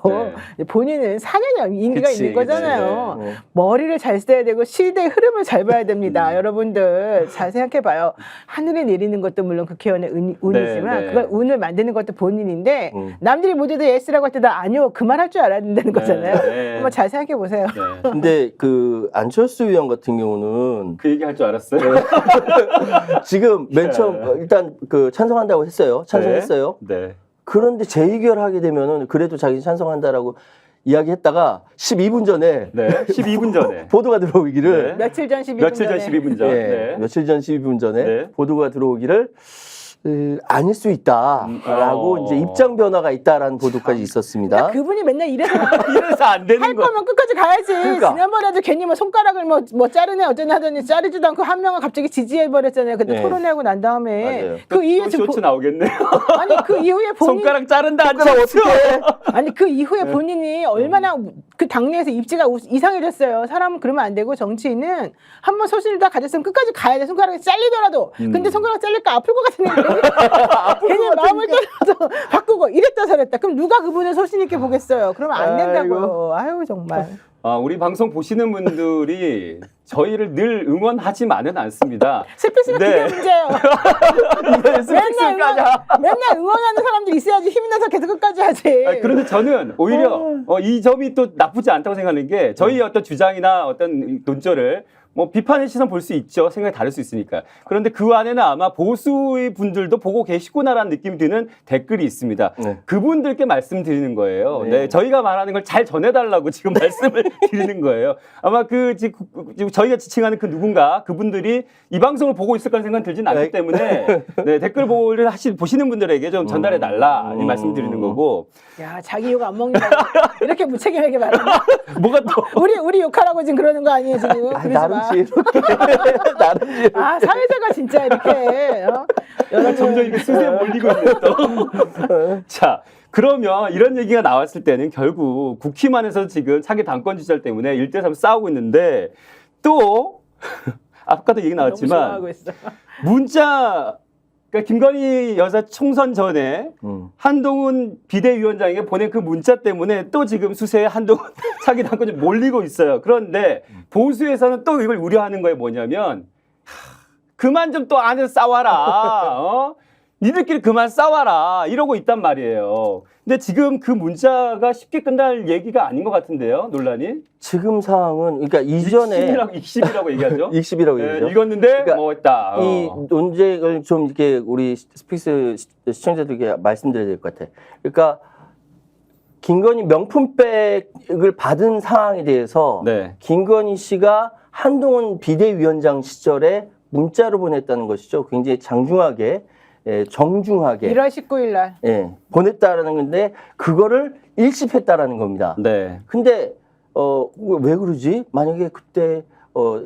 네. 본인은 4년이 임기가 그치, 있는 거잖아요. 그치. 머리를 잘 써야 되고 시대의 흐름을 잘 봐야 됩니다. 여러분들 잘 생각해봐요. 하늘에 내리는 것도 물론 국회의원의 운이지만 네, 네. 그걸 운을 만드는 것도 본인인데 남들이 모두 다 예스라고 할 때 나 아니요 그 말 할 줄 알아야 된다는 거잖아요. 네. 한번 잘 생각해보세요. 네. 근데 그 안철수 의원 같은 경우는 그 얘기 할 줄 알았어요. 지금 맨 처음 일단 그 찬성한다고 했어요. 찬성했어요. 네. 그런데 재의결하게 되면은 그래도 자기 찬성한다라고 이야기했다가 12분 전에 네. 12분 전에. 보도가 들어오기를 며칠 전 12분 며칠 전 전에 12분 전. 예, 네. 며칠 전 12분 전에 네. 보도가 들어오기를 아닐 수 있다라고 이제 입장 변화가 있다라는 보도까지 있었습니다. 그러니까 그분이 맨날 이래서 이래서 안 되는 할 거. 거면 끝까지 가야지. 그러니까. 지난번에도 괜히 뭐 손가락을 뭐 자르네 어쩌네 하더니 자르지도 않고 한 명은 갑자기 지지해버렸잖아요. 그때 네. 토론회하고 난 다음에 맞아요. 그 이후에 또 지금 쇼츠 나오겠네요. 아니 그 이후에 본인 손가락 자른다 안 손가락 자른다. 어떻게 아니 그 이후에 본인이 얼마나 그 당내에서 입지가 이상해졌어요. 사람은 그러면 안 되고 정치인은 한번 소신을 다 가졌으면 끝까지 가야 돼. 손가락이 잘리더라도. 근데 손가락 잘릴까 아플 것 같은데 괜히 마음을 떠나서 바꾸고 이랬다 저랬다. 그럼 누가 그분을 소신 있게 보겠어요. 그러면 안 된다고요. 아유 정말. 우리 방송 보시는 분들이 저희를 늘 응원하지만은 않습니다. 스피스가 네. 그게 문제예요. 맨날 응원하는 사람들이 있어야지 힘이 나서 계속 끝까지 하지. 그런데 저는 오히려 이 점이 또 나쁘지 않다고 생각하는 게 저희 어떤 주장이나 어떤 논조를 뭐 비판의 시선 볼 수 있죠. 생각이 다를 수 있으니까. 그런데 그 안에는 아마 보수의 분들도 보고 계시구나라는 느낌이 드는 댓글이 있습니다. 네. 그분들께 말씀드리는 거예요. 네. 네, 저희가 말하는 걸 잘 전해달라고 지금 말씀을 드리는 거예요. 아마 지금 저희가 지칭하는 그 누군가 그분들이 이 방송을 보고 있을 거라는 생각은 들진 않기 네. 때문에 네, 댓글 보시는 분들에게 좀 전달해달라 이 말씀드리는 거고. 야 자기 욕 안 먹는다. 이렇게 무책임하게 말한다. 뭐가 또 우리 욕하라고 지금 그러는 거 아니에요 지금? 그러지 나름 마. 지혜롭게 나름 지혜롭게 아 사회자가 진짜 이렇게 여러분 점점 이렇게 수세에 몰리고 있는 또. 자, 그러면 이런 얘기가 나왔을 때는 결국 국힘안에서 지금 차기 당권 주자 때문에 1대3 싸우고 있는데 또 아까도 얘기 너무 나왔지만 좋아하고 있어. 문자 그러니까 김건희 여사 총선 전에 한동훈 비대위원장에게 보낸 그 문자 때문에 또 지금 수세에 한동훈 차기 당권이 몰리고 있어요. 그런데 보수에서는 또 이걸 우려하는 거에 뭐냐면 그만 좀 또 안에서 싸워라. 니들끼리 그만 싸워라. 이러고 있단 말이에요. 근데 지금 그 문자가 쉽게 끝날 얘기가 아닌 것 같은데요, 논란이? 지금 상황은 그러니까 이전에 익십이라고 얘기하죠. 익십이라고 네, 얘기죠. 읽었는데 그러니까 뭐 했다. 이 논쟁을 좀 이렇게 우리 스픽스 시청자들에게 말씀드려야 될 것 같아. 그러니까 김건희 명품백을 받은 상황에 대해서 네. 김건희 씨가 한동훈 비대위원장 시절에 문자로 보냈다는 것이죠. 굉장히 장중하게, 정중하게 1월 19일 날. 보냈다라는 건데 그거를 일십했다라는 겁니다. 네. 근데 왜 그러지? 만약에 그때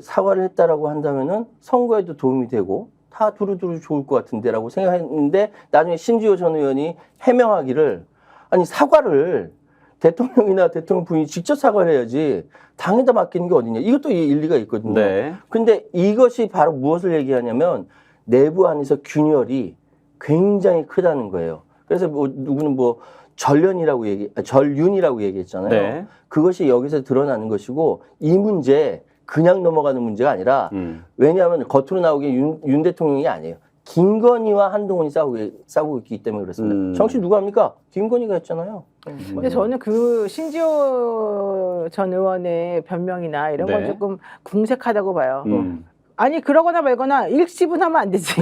사과를 했다라고 한다면은 선거에도 도움이 되고 다 두루두루 좋을 것 같은데라고 생각했는데 나중에 신지호 전 의원이 해명하기를 아니 사과를 대통령이나 대통령 부인이 직접 사과를 해야지 당에다 맡기는 게 어디냐. 이것도 일리가 있거든요. 네. 근데 이것이 바로 무엇을 얘기하냐면 내부 안에서 균열이 굉장히 크다는 거예요. 그래서 누구는 전륜이라고 얘기했잖아요. 네. 그것이 여기서 드러나는 것이고 이 문제 그냥 넘어가는 문제가 아니라 왜냐하면 겉으로 나오기엔 윤 대통령이 아니에요. 김건희와 한동훈이 싸우고 있기 때문에 그렇습니다. 정치 누가 합니까? 김건희가 했잖아요. 근데 저는 그 신지호 전 의원의 변명이나 이런 건 네. 조금 궁색하다고 봐요. 음. 아니 그러거나 말거나 일시분하면 안 되지.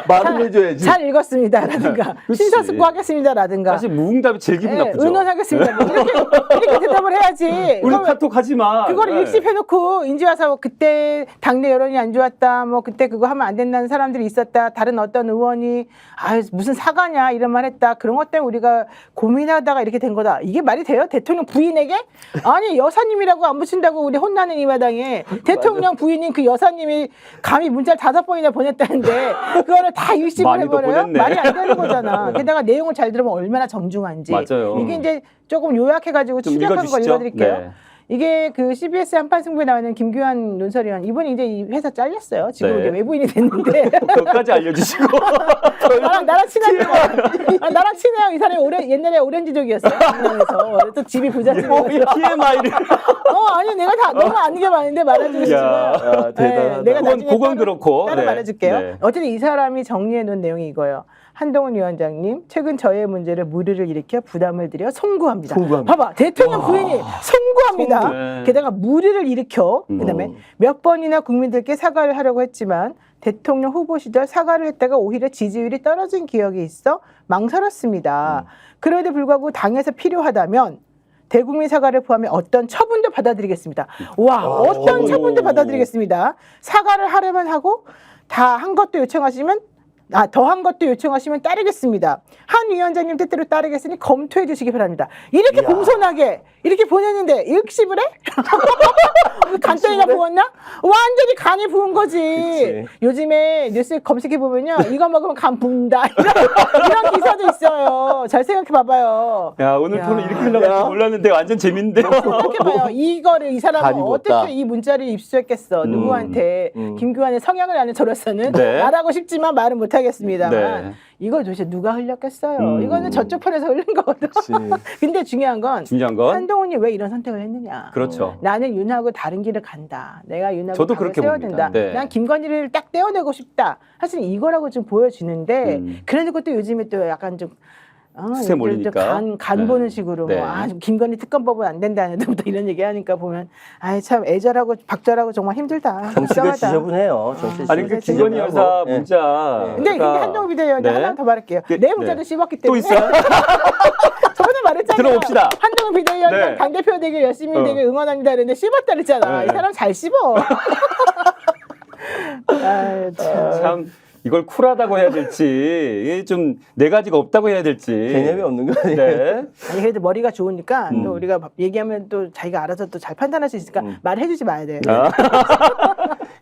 말을 해줘야지. 잘 읽었습니다라든가 그치. 심사숙고하겠습니다라든가 사실 무응답이 제일 기분 나쁘죠. 의논하겠습니다. 뭐 이렇게 대답을 해야지. 우리 그럼 카톡 하지 마. 그걸 네. 일십해놓고 인지 와서 뭐 그때 당내 여론이 안 좋았다, 뭐 그때 그거 하면 안 된다는 사람들이 있었다, 다른 어떤 의원이 아 무슨 사과냐 이런 말 했다, 그런 것 때문에 우리가 고민하다가 이렇게 된 거다. 이게 말이 돼요? 대통령 부인에게? 아니 여사님이라고 안 붙인다고 우리 혼나는 이 마당에 대통령 부인인 그 여사님이 감히 문자를 5번이나 보냈다는데 그거를 다 일십을 많이도 해버려요? 보냈네. 말이 안 되는 거잖아. 게다가 내용을 잘 들으면 얼마나 정중한지. 맞아요. 이게 이제 조금 요약해가지고 좀 추격한 거 읽어주시죠. 읽어드릴게요. 네. 이게 그 CBS 한판 승부에 나오는 김규환 논설위원, 이분이 이제 이 회사 잘렸어요. 지금 네. 이제 외부인이 됐는데 그것까지 알려주시고. 나랑 친하니까 나랑 친해요. 이 사람이 옛날에 오렌지족이었어요. 그래서 또 집이 부잣집이어서 TMI를. 아니 내가 다 너무 아는 많은데 말해주고 싶지만 야, 대단하다. 내가 나중에 그건 그렇고. 따로 네. 말해줄게요. 네. 어쨌든 이 사람이 정리해 놓은 내용이 이거예요. 한동훈 위원장님, 최근 저의 문제를 무리를 일으켜 부담을 드려 송구합니다. 송구합니다. 봐봐, 대통령 부인이 송구합니다. 송구. 네. 게다가 무리를 일으켜, 그다음에 몇 번이나 국민들께 사과를 하려고 했지만 대통령 후보 시절 사과를 했다가 오히려 지지율이 떨어진 기억이 있어 망설였습니다. 그럼에도 불구하고 당에서 필요하다면 대국민 사과를 포함해 어떤 처분도 받아들이겠습니다. 와, 어떤 처분도 받아들이겠습니다. 사과를 하려면 하고 다 한 것도 요청하시면 더한 것도 요청하시면 따르겠습니다. 한 위원장님 뜻대로 따르겠으니 검토해 주시기 바랍니다. 이렇게 이야. 공손하게 이렇게 보냈는데 일십을 해? 간단히나 부었나? 완전히 간이 부은 거지. 그치. 요즘에 뉴스 검색해 보면요, 이거 먹으면 간 부은다 이런 기사도 있어요. 잘 생각해 봐봐요. 야, 오늘 야. 토론 이렇게 흘러갈지 몰랐는데 완전 재밌는데요. 생각해봐요. 이거를 이 사람은 간이 어떻게 부었다. 이 문자를 입수했겠어? 누구한테? 김규환의 성향을 아는 저로서는 네. 말하고 싶지만 말은 못하겠습니다만 네. 이걸 도대체 누가 흘렸겠어요? 이거는 저쪽 편에서 흘린 거거든. 근데 중요한 건 중요한 건 한동훈이 왜 이런 선택을 했느냐? 그렇죠. 나는 윤하고 다른 길을 간다. 내가 윤하고 저도 각을 그렇게 세워야 봅니다. 된다. 네. 난 김건희를 딱 떼어내고 싶다. 사실 이거라고 좀 보여지는데 그래도 또 요즘에 또 약간 좀 수세 몰리니까. 간 네. 보는 식으로 네. 김건희 특검법은 안 된다는 또 이런 얘기하니까 보면 참 애절하고 박절하고 정말 힘들다. 정치가 불쌍하다. 지저분해요. 정치 아니 그 지저분하고. 김건희 여사 예. 문자. 근데 한동훈 비대위원장 네. 하나 더 말할게요. 그, 내 문자도 네. 씹었기 또 때문에 있어요? 저번에 말했잖아요. 들어봅시다. 한동훈 비대위원장 네. 당대표 되길 열심히 되길 응원합니다. 그랬는데 씹었다 그랬잖아. 네. 이 사람 잘 씹어. 참 이걸 쿨하다고 해야 될지 이게 좀 네 가지가 없다고 해야 될지 개념이 없는 거 아니에요? 네. 아니 그래도 머리가 좋으니까 또 우리가 얘기하면 또 자기가 알아서 또 잘 판단할 수 있으니까 말해주지 마야 돼.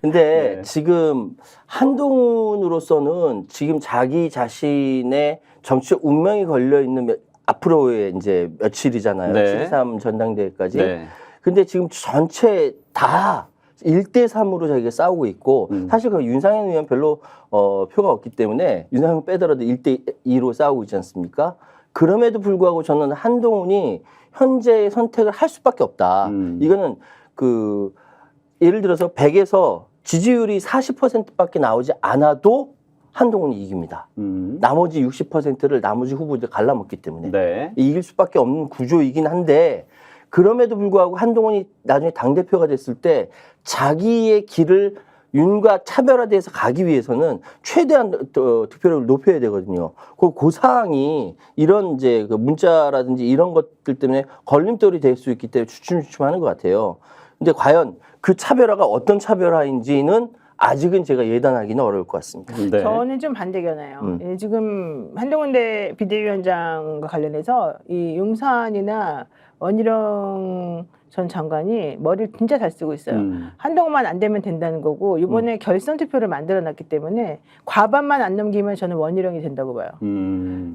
근데 네. 지금 한동훈으로서는 지금 자기 자신의 정치적 운명이 걸려 있는 앞으로의 이제 며칠이잖아요. 네. 7.3 전당대회까지. 네. 근데 지금 전체 다 1대3으로 자기가 싸우고 있고 사실 그 윤상현 의원 별로 표가 없기 때문에 윤상현 빼더라도 1대2로 싸우고 있지 않습니까? 그럼에도 불구하고 저는 한동훈이 현재의 선택을 할 수밖에 없다. 이거는 그 예를 들어서 100에서 지지율이 40%밖에 나오지 않아도 한동훈이 이깁니다. 나머지 60%를 나머지 후보들 갈라먹기 때문에 네. 이길 수밖에 없는 구조이긴 한데 그럼에도 불구하고 한동훈이 나중에 당대표가 됐을 때 자기의 길을 윤과 차별화돼서 가기 위해서는 최대한 득표율을 높여야 되거든요. 그 사항이 이런 이제 그 문자라든지 이런 것들 때문에 걸림돌이 될 수 있기 때문에 주춤주춤하는 것 같아요. 근데 과연 그 차별화가 어떤 차별화인지는 아직은 제가 예단하기는 어려울 것 같습니다. 네. 저는 좀 반대견해요. 예, 지금 한동훈 비대위원장과 관련해서 이 용산이나 원희룡 전 장관이 머리를 진짜 잘 쓰고 있어요. 한동훈만 안 되면 된다는 거고 이번에 결선 투표를 만들어놨기 때문에 과반만 안 넘기면 저는 원희룡이 된다고 봐요.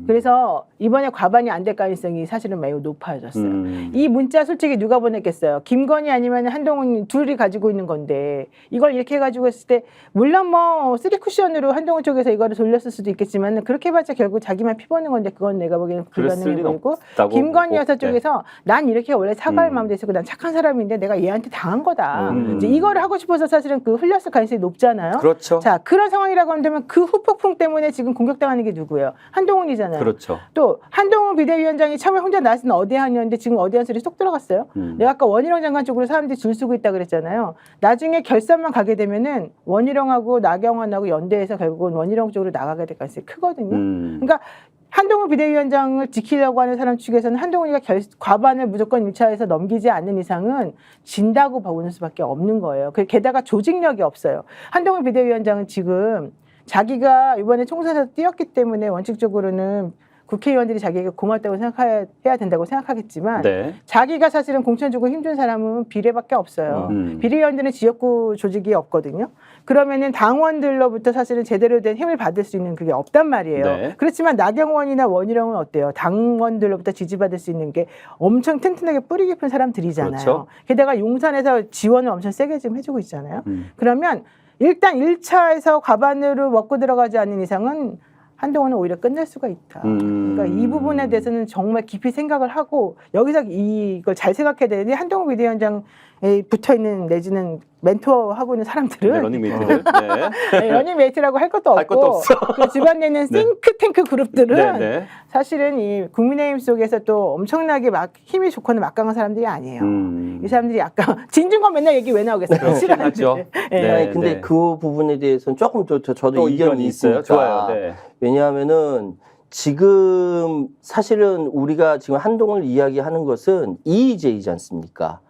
그래서 이번에 과반이 안 될 가능성이 사실은 매우 높아졌어요. 이 문자 솔직히 누가 보냈겠어요? 김건희 아니면 한동훈 둘이 가지고 있는 건데 이걸 이렇게 해가지고 했을 때 물론 뭐 3쿠션으로 한동훈 쪽에서 이거를 돌렸을 수도 있겠지만 그렇게 해봤자 결국 자기만 피보는 건데 그건 내가 보기에는 불가능해 보이고 김건희 여사 쪽에서 난 이렇게 원래 사과할 마음도 있었고 난 착한 사람인데 내가 얘한테 당한 거다. 음. 이제 이거를 하고 싶어서 사실은 그 흘렸을 가능성이 높잖아요. 그렇죠. 자, 그런 상황이라고 한다면 그 후폭풍 때문에 지금 공격당하는 게 누구예요? 한동훈이잖아요. 그렇죠. 또 한동훈 비대위원장이 처음에 혼자 나왔을 때는 어대한이었는데 지금 어대한 소리 쏙 들어갔어요. 내가 아까 원희룡 장관 쪽으로 사람들이 줄 서고 있다 그랬잖아요. 나중에 결선만 가게 되면은 원희룡하고 나경원하고 연대해서 결국은 원희룡 쪽으로 나가게 될 가능성이 크거든요. 그러니까 한동훈 비대위원장을 지키려고 하는 사람 측에서는 한동훈이가 과반을 무조건 1차에서 넘기지 않는 이상은 진다고 보는 수밖에 없는 거예요. 게다가 조직력이 없어요. 한동훈 비대위원장은 지금 자기가 이번에 총선에서 뛰었기 때문에 원칙적으로는 국회의원들이 자기에게 고맙다고 생각해야 된다고 생각하겠지만 네. 자기가 사실은 공천 주고 힘준 사람은 비례밖에 없어요. 비례의원들은 지역구 조직이 없거든요. 그러면은 당원들로부터 사실은 제대로 된 힘을 받을 수 있는 그게 없단 말이에요. 네. 그렇지만 나경원이나 원희룡은 어때요? 당원들로부터 지지받을 수 있는 게 엄청 튼튼하게 뿌리 깊은 사람들이잖아요. 그렇죠. 게다가 용산에서 지원을 엄청 세게 지금 해주고 있잖아요. 그러면 일단 1차에서 과반으로 먹고 들어가지 않는 이상은 한동훈은 오히려 끝낼 수가 있다. 그러니까 이 부분에 대해서는 정말 깊이 생각을 하고 여기서 이걸 잘 생각해야 되는데 한동훈 비대위원장에 붙어있는 내지는 멘토하고 있는 사람들은 네, 러닝메이트들. 네. 네, 러닝메이트라고 할 것도 할 것도 없고 없어. 그 주변에 있는 네. 싱크탱크 그룹들은 네, 네. 사실은 이 국민의힘 속에서 또 엄청나게 막 힘이 좋거나 막강한 사람들이 아니에요. 이 사람들이 약간 진중권 맨날 얘기 왜 나오겠어요? 그렇긴 하죠. 네. 네. 아니, 근데 그 부분에 대해서는 조금 더 저도 또 의견이 있어요. 좋아요. 네. 왜냐하면은 지금 사실은 우리가 지금 한동훈을 이야기하는 것은 이의제이지 않습니까?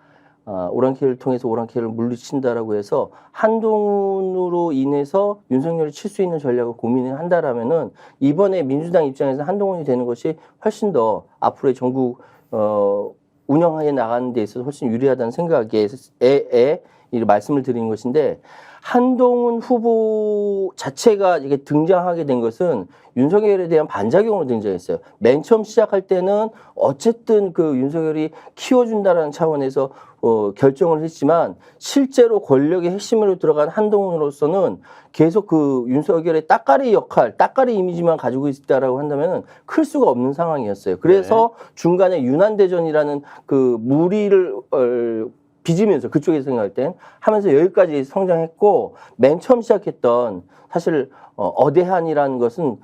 오랑캐를 통해서 오랑캐를 물리친다라고 해서 한동훈으로 인해서 윤석열이 칠 수 있는 전략을 고민을 한다라면은 이번에 민주당 입장에서 한동훈이 되는 것이 훨씬 더 앞으로의 전국 운영해 나가는 데 있어서 훨씬 유리하다는 생각에 이 말씀을 드리는 것인데 한동훈 후보 자체가 이게 등장하게 된 것은 윤석열에 대한 반작용으로 등장했어요. 맨 처음 시작할 때는 어쨌든 그 윤석열이 키워준다라는 차원에서 결정을 했지만 실제로 권력의 핵심으로 들어간 한동훈으로서는 계속 그 윤석열의 따까리 역할, 따까리 이미지만 가지고 있다라고 한다면 클 수가 없는 상황이었어요. 그래서 중간에 유난대전이라는 그 무리를 빚으면서 그쪽에서 생각할 땐 하면서 여기까지 성장했고 맨 처음 시작했던 사실 어대한이라는 것은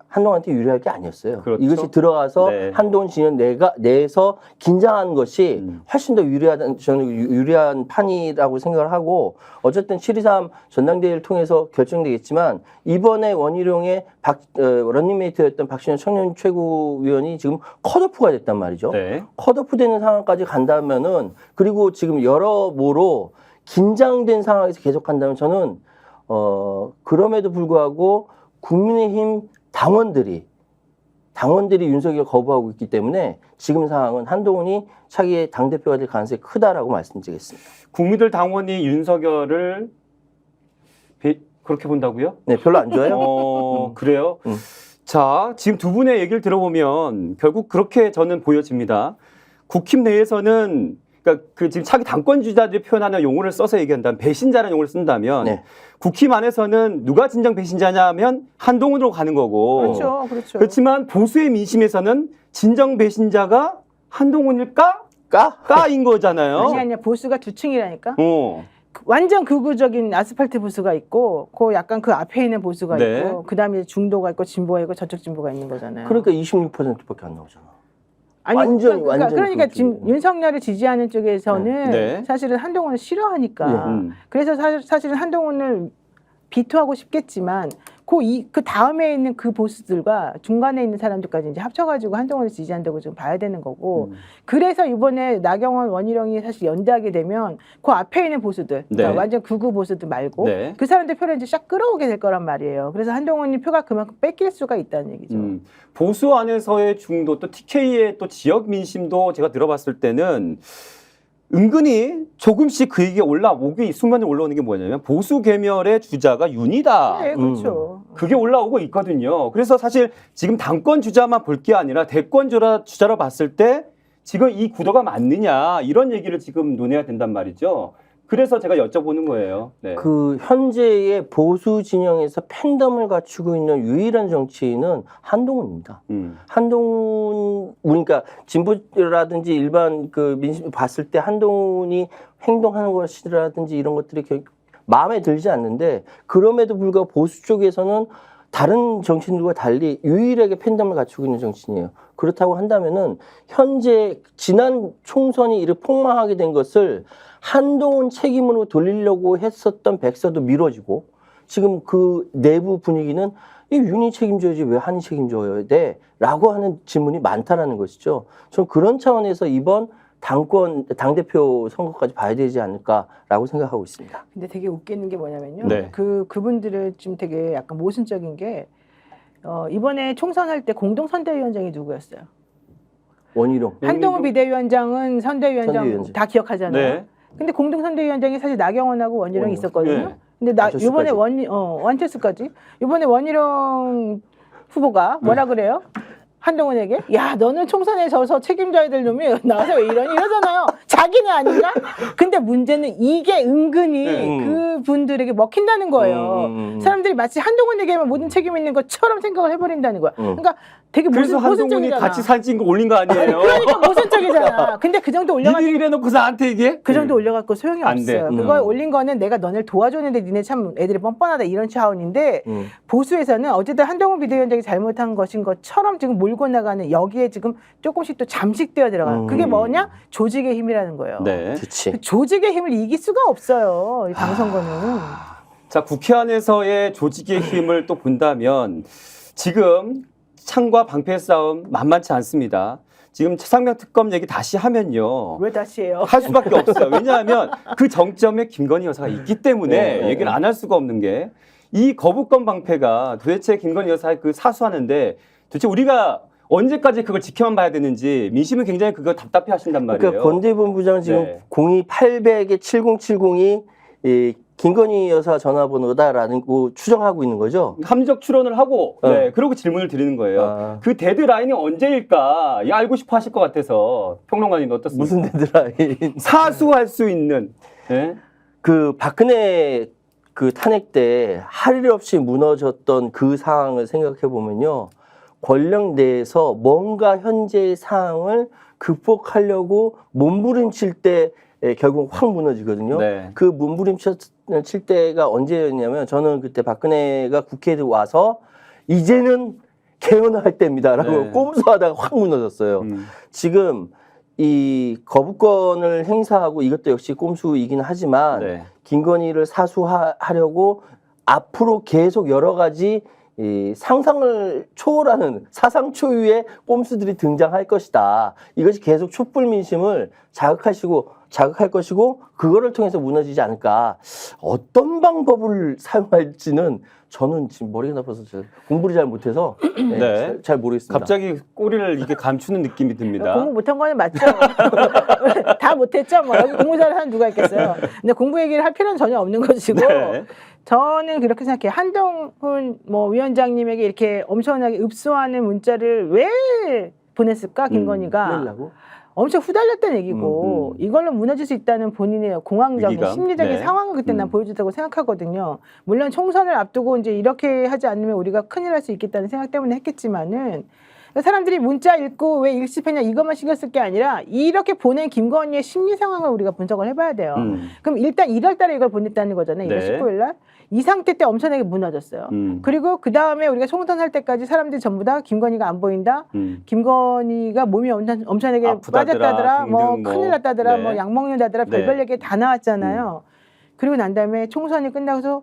한동훈한테 유리할 게 아니었어요. 그렇죠. 이것이 들어가서 네. 한동훈 진영 내에서 긴장하는 것이 훨씬 더 유리한 판이라고 생각을 하고 어쨌든 7.23 전당대회를 통해서 결정되겠지만 이번에 원희룡의 런닝메이트였던 박신영 청년 최고위원이 지금 컷오프가 됐단 말이죠. 네. 컷오프 되는 상황까지 간다면은 그리고 지금 여러모로 긴장된 상황에서 계속 간다면 저는 그럼에도 불구하고 국민의힘 당원들이 윤석열을 거부하고 있기 때문에 지금 상황은 한동훈이 차기의 당대표가 될 가능성이 크다라고 말씀드리겠습니다. 국민들 당원이 윤석열을 그렇게 본다고요? 네, 별로 안 좋아요? 그래요? 자, 지금 두 분의 얘기를 들어보면 결국 그렇게 저는 보여집니다. 국힘 내에서는 그러니까 그 지금 차기 당권주자들이 표현하는 용어를 써서 얘기한다면 배신자라는 용어를 쓴다면 네. 국힘 안에서는 누가 진정 배신자냐면 한동훈으로 가는 거고 그렇죠, 그렇죠. 그렇지만 보수의 민심에서는 진정 배신자가 한동훈일까? 까? 까인 거잖아요. 아니 보수가 두 층이라니까. 완전 극우적인 아스팔트 보수가 있고, 그 약간 그 앞에 있는 보수가 네. 있고, 그 다음에 중도가 있고, 진보가 있고, 저쪽 진보가 있는 거잖아요. 그러니까 26%밖에 안 나오잖아. 아니, 완전히 그러니까 극우. 지금 윤석열을 지지하는 쪽에서는 네. 사실은 한동훈을 싫어하니까. 그래서 사실은 한동훈을 비토하고 싶겠지만, 그 다음에 있는 그 보수들과 중간에 있는 사람들까지 이제 합쳐가지고 한동훈을 지지한다고 좀 봐야 되는 거고. 그래서 이번에 나경원, 원희룡이 사실 연대하게 되면 그 앞에 있는 보수들, 그러니까 네. 완전 극우 보수들 말고 네. 그 사람들 표를 이제 쫙 끌어오게 될 거란 말이에요. 그래서 한동훈이 표가 그만큼 뺏길 수가 있다는 얘기죠. 보수 안에서의 중도 또 TK의 또 지역 민심도 제가 들어봤을 때는 은근히 조금씩 그 얘기가 수면에 올라오는 게 뭐냐면 보수 계멸의 주자가 윤이다. 네, 그렇죠. 그게 올라오고 있거든요. 그래서 사실 지금 당권 주자만 볼 게 아니라 대권 주자로 봤을 때 지금 이 구도가 맞느냐 이런 얘기를 지금 논해야 된단 말이죠. 그래서 제가 여쭤보는 거예요. 네. 그 현재의 보수 진영에서 팬덤을 갖추고 있는 유일한 정치인은 한동훈입니다. 한동훈, 그러니까 진보라든지 일반 그 민심 봤을 때 한동훈이 행동하는 것이라든지 이런 것들이 마음에 들지 않는데, 그럼에도 불구하고 보수 쪽에서는 다른 정치인들과 달리 유일하게 팬덤을 갖추고 있는 정치인이에요. 그렇다고 한다면은 현재 지난 총선이 이렇게 폭망하게 된 것을 한동훈 책임으로 돌리려고 했었던 백서도 미뤄지고, 지금 그 내부 분위기는 이 윤이 책임져야지 왜 한이 책임져야 돼? 라고 하는 질문이 많다라는 것이죠. 전 그런 차원에서 이번 당대표 선거까지 봐야 되지 않을까라고 생각하고 있습니다. 근데 되게 웃기는 게 뭐냐면요. 네. 그분들을 좀 되게 약간 모순적인 게, 이번에 총선할 때 공동선대위원장이 누구였어요? 원희룡. 한동훈 비대위원장은 선대위원장 선대위원장. 다 기억하잖아요. 네. 근데 공동선대위원장이 사실 나경원하고 원희룡이 있었거든요. 네. 근데 안철수까지. 이번에 안철수까지 이번에 원희룡 후보가 뭐라 그래요? 한동훈에게 야 너는 총선에 져서 책임져야 될 놈이 나와서 왜 이러니 이러잖아요. 자기는 아닌가? 근데 문제는 이게 은근히 네. 그분들에게 먹힌다는 거예요. 사람들이 마치 한동훈에게만 모든 책임이 있는 것처럼 생각을 해버린다는 거야. 그러니까 되게 그래서 한동훈이 모순적이잖아. 같이 사진 올린 거 아니에요? 그러니까 모순적이잖아. 근데 그 정도 올려가지고 니들 이래놓고 나한테 이게? 그 정도 올려갖고 소용이 안 돼. 없어요. 그걸 올린 거는 내가 너네를 도와줬는데 니네 참 애들이 뻔뻔하다 이런 차원인데 보수에서는 어쨌든 한동훈 비대위원장이 잘못한 것인 것처럼 지금 몰고 나가는 여기에 지금 조금씩 또 잠식되어 들어가는 그게 뭐냐? 조직의 힘이라는 거예요. 네. 그치. 그 조직의 힘을 이길 수가 없어요. 이 당선거는. 자, 국회 안에서의 조직의 힘을 또 본다면 지금 창과 방패 싸움 만만치 않습니다. 지금 최상병 특검 얘기 다시 하면요. 왜 다시 해요? 할 수밖에 없어요. 왜냐하면 그 정점에 김건희 여사가 있기 때문에 네. 얘기를 안 할 수가 없는 게, 이 거부권 방패가 도대체 김건희 여사의 그 사수하는데 도대체 우리가 언제까지 그걸 지켜만 봐야 되는지 민심은 굉장히 그거 답답해 하신단 말이에요. 그러니까 권대본부장 지금 네. 02800에 7070이 이 김건희 여사 전화번호다라는 거 추정하고 있는 거죠. 함적 추론을 하고 네, 그러고 질문을 드리는 거예요. 아. 그 데드라인이 언제일까? 이 알고 싶어 하실 것 같아서 평론가님 어떻습니까? 무슨 데드라인? 사수할 수 있는 네? 그 박근혜 그 탄핵 때 할 일 없이 무너졌던 그 상황을 생각해 보면요. 권력 내에서 뭔가 현재의 상황을 극복하려고 몸부림칠 때 결국 확 무너지거든요. 네. 그 몸부림칠 때가 언제였냐면, 저는 그때 박근혜가 국회에 와서 이제는 개헌할 때입니다라고 네. 꼼수하다가 확 무너졌어요. 지금 이 거부권을 행사하고 이것도 역시 꼼수이긴 하지만 네. 김건희를 사수하려고 앞으로 계속 여러 가지 이 상상을 초월하는 사상 초유의 꼼수들이 등장할 것이다. 이것이 계속 촛불 민심을 자극할 것이고 그거를 통해서 무너지지 않을까. 어떤 방법을 사용할지는 저는 지금 머리가 나빠서 공부를 잘 못해서 네. 잘 모르겠습니다. 갑자기 꼬리를 이렇게 감추는 느낌이 듭니다. 공부 못한 거는 맞죠. 다 못했죠. 뭐 여기 공부 잘하는 누가 있겠어요. 근데 공부 얘기를 할 필요는 전혀 없는 것이고 네. 저는 그렇게 생각해요. 한동훈 뭐 위원장님에게 이렇게 엄청나게 읍소하는 문자를 왜 보냈을까 김건희가. 내려고? 엄청 후달렸다는 얘기고 이걸로 무너질 수 있다는 본인의 공황적인 위기감? 심리적인 네. 상황을 그때 난 보여줬다고 생각하거든요. 물론 총선을 앞두고 이제 이렇게 하지 않으면 우리가 큰일 날 수 있겠다는 생각 때문에 했겠지만은 사람들이 문자 읽고 왜 일십했냐 이것만 신경 쓸 게 아니라 이렇게 보낸 김건희의 심리 상황을 우리가 분석을 해봐야 돼요. 그럼 일단 1월 달에 이걸 보냈다는 거잖아요. 1월 네. 19일 날. 이 상태 때 엄청나게 무너졌어요. 그리고 그 다음에 우리가 총선할 때까지 사람들이 전부 다 김건희가 안 보인다. 김건희가 몸이 엄청나게 아프다더라, 빠졌다더라. 뭐 등등 뭐. 큰일 났다더라. 네. 뭐 약 먹는다더라. 네. 별별 얘기 다 나왔잖아요. 그리고 난 다음에 총선이 끝나고서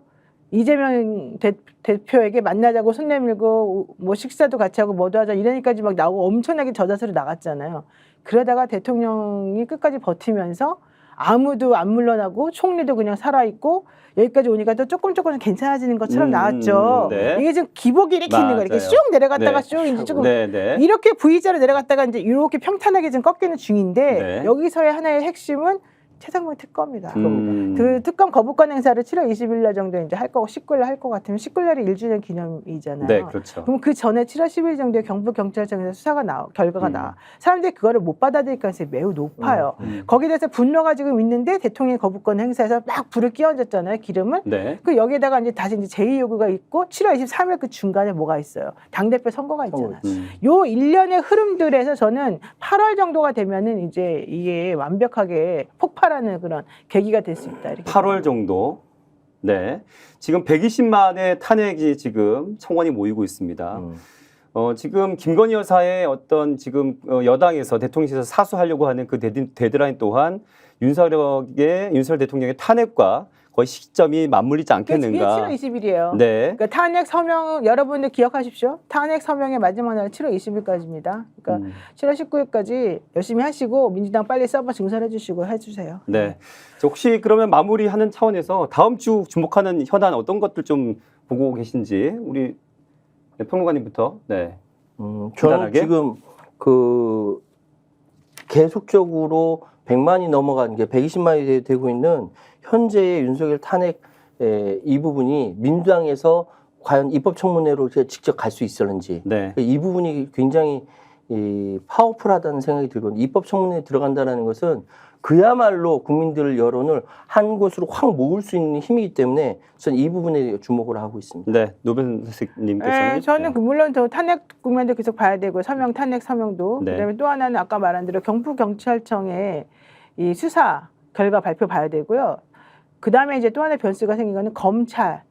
이재명 대표에게 만나자고 손 내밀고 뭐 식사도 같이 하고 뭐도 하자 이러니까지 막 나오고 엄청나게 저자세로 나갔잖아요. 그러다가 대통령이 끝까지 버티면서 아무도 안 물러나고 총리도 그냥 살아있고 여기까지 오니까 또 조금 괜찮아지는 것처럼 나왔죠. 네. 이게 지금 기복이 이렇게 있는 거예요. 이렇게 맞아요. 쭉 내려갔다가 네. 쭉 이제 조금 네, 네. 이렇게 V자로 내려갔다가 이제 이렇게 평탄하게 좀 꺾이는 중인데 네. 여기서의 하나의 핵심은 최상병 특검이다. 음. 그 특검 거부권 행사를 7월 20일 날 정도 이제 할 거고 19일 할 것 같으면 19일 날이 1주년 기념이잖아요. 네, 그렇죠. 그럼 그 전에 7월 10일 정도에 경북경찰청에서 수사가 결과가 나와. 사람들이 그거를 못 받아들일 가능성이 매우 높아요. 거기에 대해서 분노가 지금 있는데 대통령이 거부권 행사해서 막 불을 끼얹었잖아요. 기름을. 네. 그 여기에다가 이제 다시 이제 제2 요구가 있고 7월 23일 그 중간에 뭐가 있어요. 당대표 선거가 있잖아요. 요 일련의 흐름들에서 저는 8월 정도가 되면은 이제 이게 완벽하게 폭발하는 그런 계기가 될 수 있다. 이렇게 8월 정도. 네. 지금 120만의 탄핵이 지금 청원이 모이고 있습니다. 지금 김건희 여사의 어떤 지금 여당에서 대통령실에서 사수하려고 하는 그 데드라인 또한 윤석열 대통령의 탄핵과 거의 시점이 맞물리지 않겠는가. 7월 20일이에요. 네. 그러니까 탄핵 서명 여러분들 기억하십시오. 탄핵 서명의 마지막 날은 7월 20일까지입니다. 그러니까 7월 19일까지 열심히 하시고 민주당 빨리 서버 증설해 주시고 해주세요. 네. 혹시 그러면 마무리하는 차원에서 다음 주 주목하는 현안 어떤 것들 좀 보고 계신지 우리 평론가님부터. 네. 저는 간단하게. 지금 그 계속적으로 100만이 넘어가는 게 120만이 되고 있는 현재의 윤석열 탄핵 이 부분이 민주당에서 과연 입법청문회로 직접 갈 수 있었는지 네. 이 부분이 굉장히 파워풀하다는 생각이 들거든요. 입법청문회에 들어간다는 것은 그야말로 국민들 여론을 한 곳으로 확 모을 수 있는 힘이기 때문에 저는 이 부분에 주목을 하고 있습니다. 네. 노변선생님께서는. 네, 저는 물론 저 탄핵 국면도 계속 봐야 되고 탄핵 서명도 네. 그다음에 또 하나는 아까 말한 대로 경북경찰청의 이 수사 결과 발표 봐야 되고요. 그다음에 이제 또 하나 변수가 생긴 거는 검사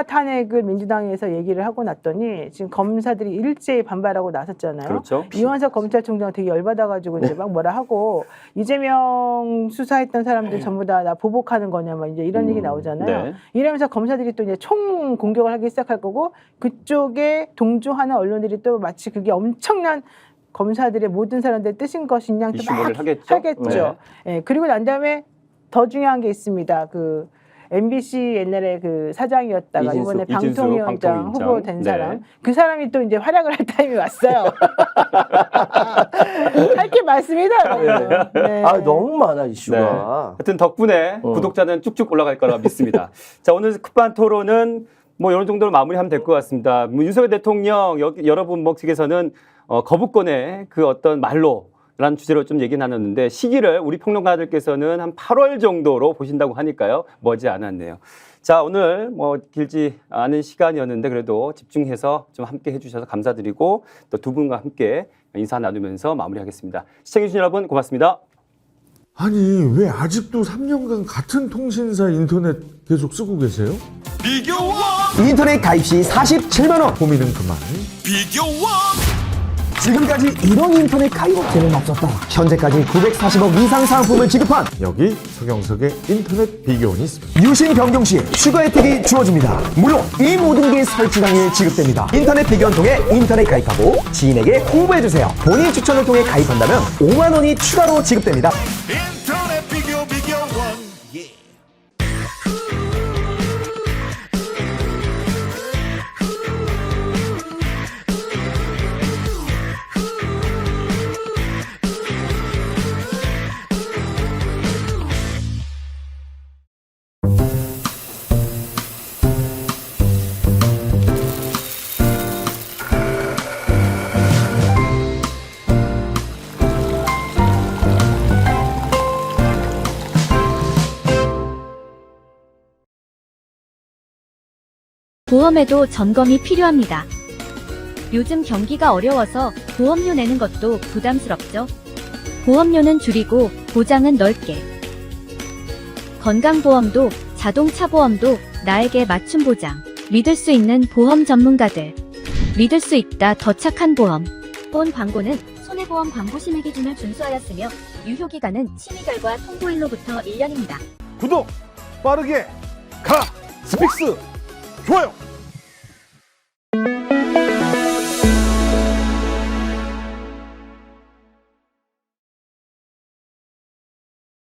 탄핵을 민주당에서 얘기를 하고 났더니 지금 검사들이 일제히 반발하고 나섰잖아요. 그렇죠. 이완석 검찰총장 되게 열받아가지고 이제 막 뭐라 하고 이재명 수사했던 사람들 전부 다 나 보복하는 거냐 막 이제 이런 얘기 나오잖아요. 네. 이러면서 검사들이 또 이제 총 공격을 하기 시작할 거고 그쪽에 동조하는 언론들이 또 마치 그게 엄청난 검사들의 모든 사람들의 뜻인 것이냐 또 막 이슈몰이를 하겠죠. 예, 그리고 난 다음에 더 중요한 게 있습니다. 그 MBC 옛날에 그 사장이었다가 이번에 방통위원장 후보 된 사람. 네. 그 사람이 또 이제 활약을 할 타임이 왔어요. 할 게 많습니다. 네. 아, 너무 많아 이슈가. 네. 하여튼 덕분에 구독자는 쭉쭉 올라갈 거라 믿습니다. 자, 오늘 급한 토론은 뭐 이런 정도로 마무리하면 될 것 같습니다. 뭐 윤석열 대통령 여러분 측에서는 거부권의 그 어떤 말로 라는 주제로 좀 얘기 나눴는데 시기를 우리 평론가들께서는 한 8월 정도로 보신다고 하니까요. 머지 않았네요. 자, 오늘 뭐 길지 않은 시간이었는데 그래도 집중해서 좀 함께 해주셔서 감사드리고 또 두 분과 함께 인사 나누면서 마무리하겠습니다. 시청해주신 여러분 고맙습니다. 아니 왜 아직도 3년간 같은 통신사 인터넷 계속 쓰고 계세요? 인터넷 가입 시 47만 원. 고민은 그만. 지금까지 이런 인터넷 가입 업체는 없었다. 현재까지 940억 이상 상품을 지급한 여기 서경석의 인터넷 비교원이 있습니다. 유심 변경 시에 추가 혜택이 주어집니다. 물론 이 모든 게 설치 당일 지급됩니다. 인터넷 비교원 통해 인터넷 가입하고 지인에게 홍보해주세요. 본인 추천을 통해 가입한다면 5만 원이 추가로 지급됩니다. 인터넷 비교원 보험에도 점검이 필요합니다. 요즘 경기가 어려워서 보험료 내는 것도 부담스럽죠. 보험료는 줄이고 보장은 넓게. 건강보험도 자동차 보험도 나에게 맞춤 보장. 믿을 수 있는 보험 전문가들. 믿을 수 있다 더 착한 보험. 본 광고는 손해보험 광고 심의 기준을 준수하였으며 유효기간은 심의 결과 통보일로부터 1년입니다. 구독 빠르게 가 스픽스 좋아요.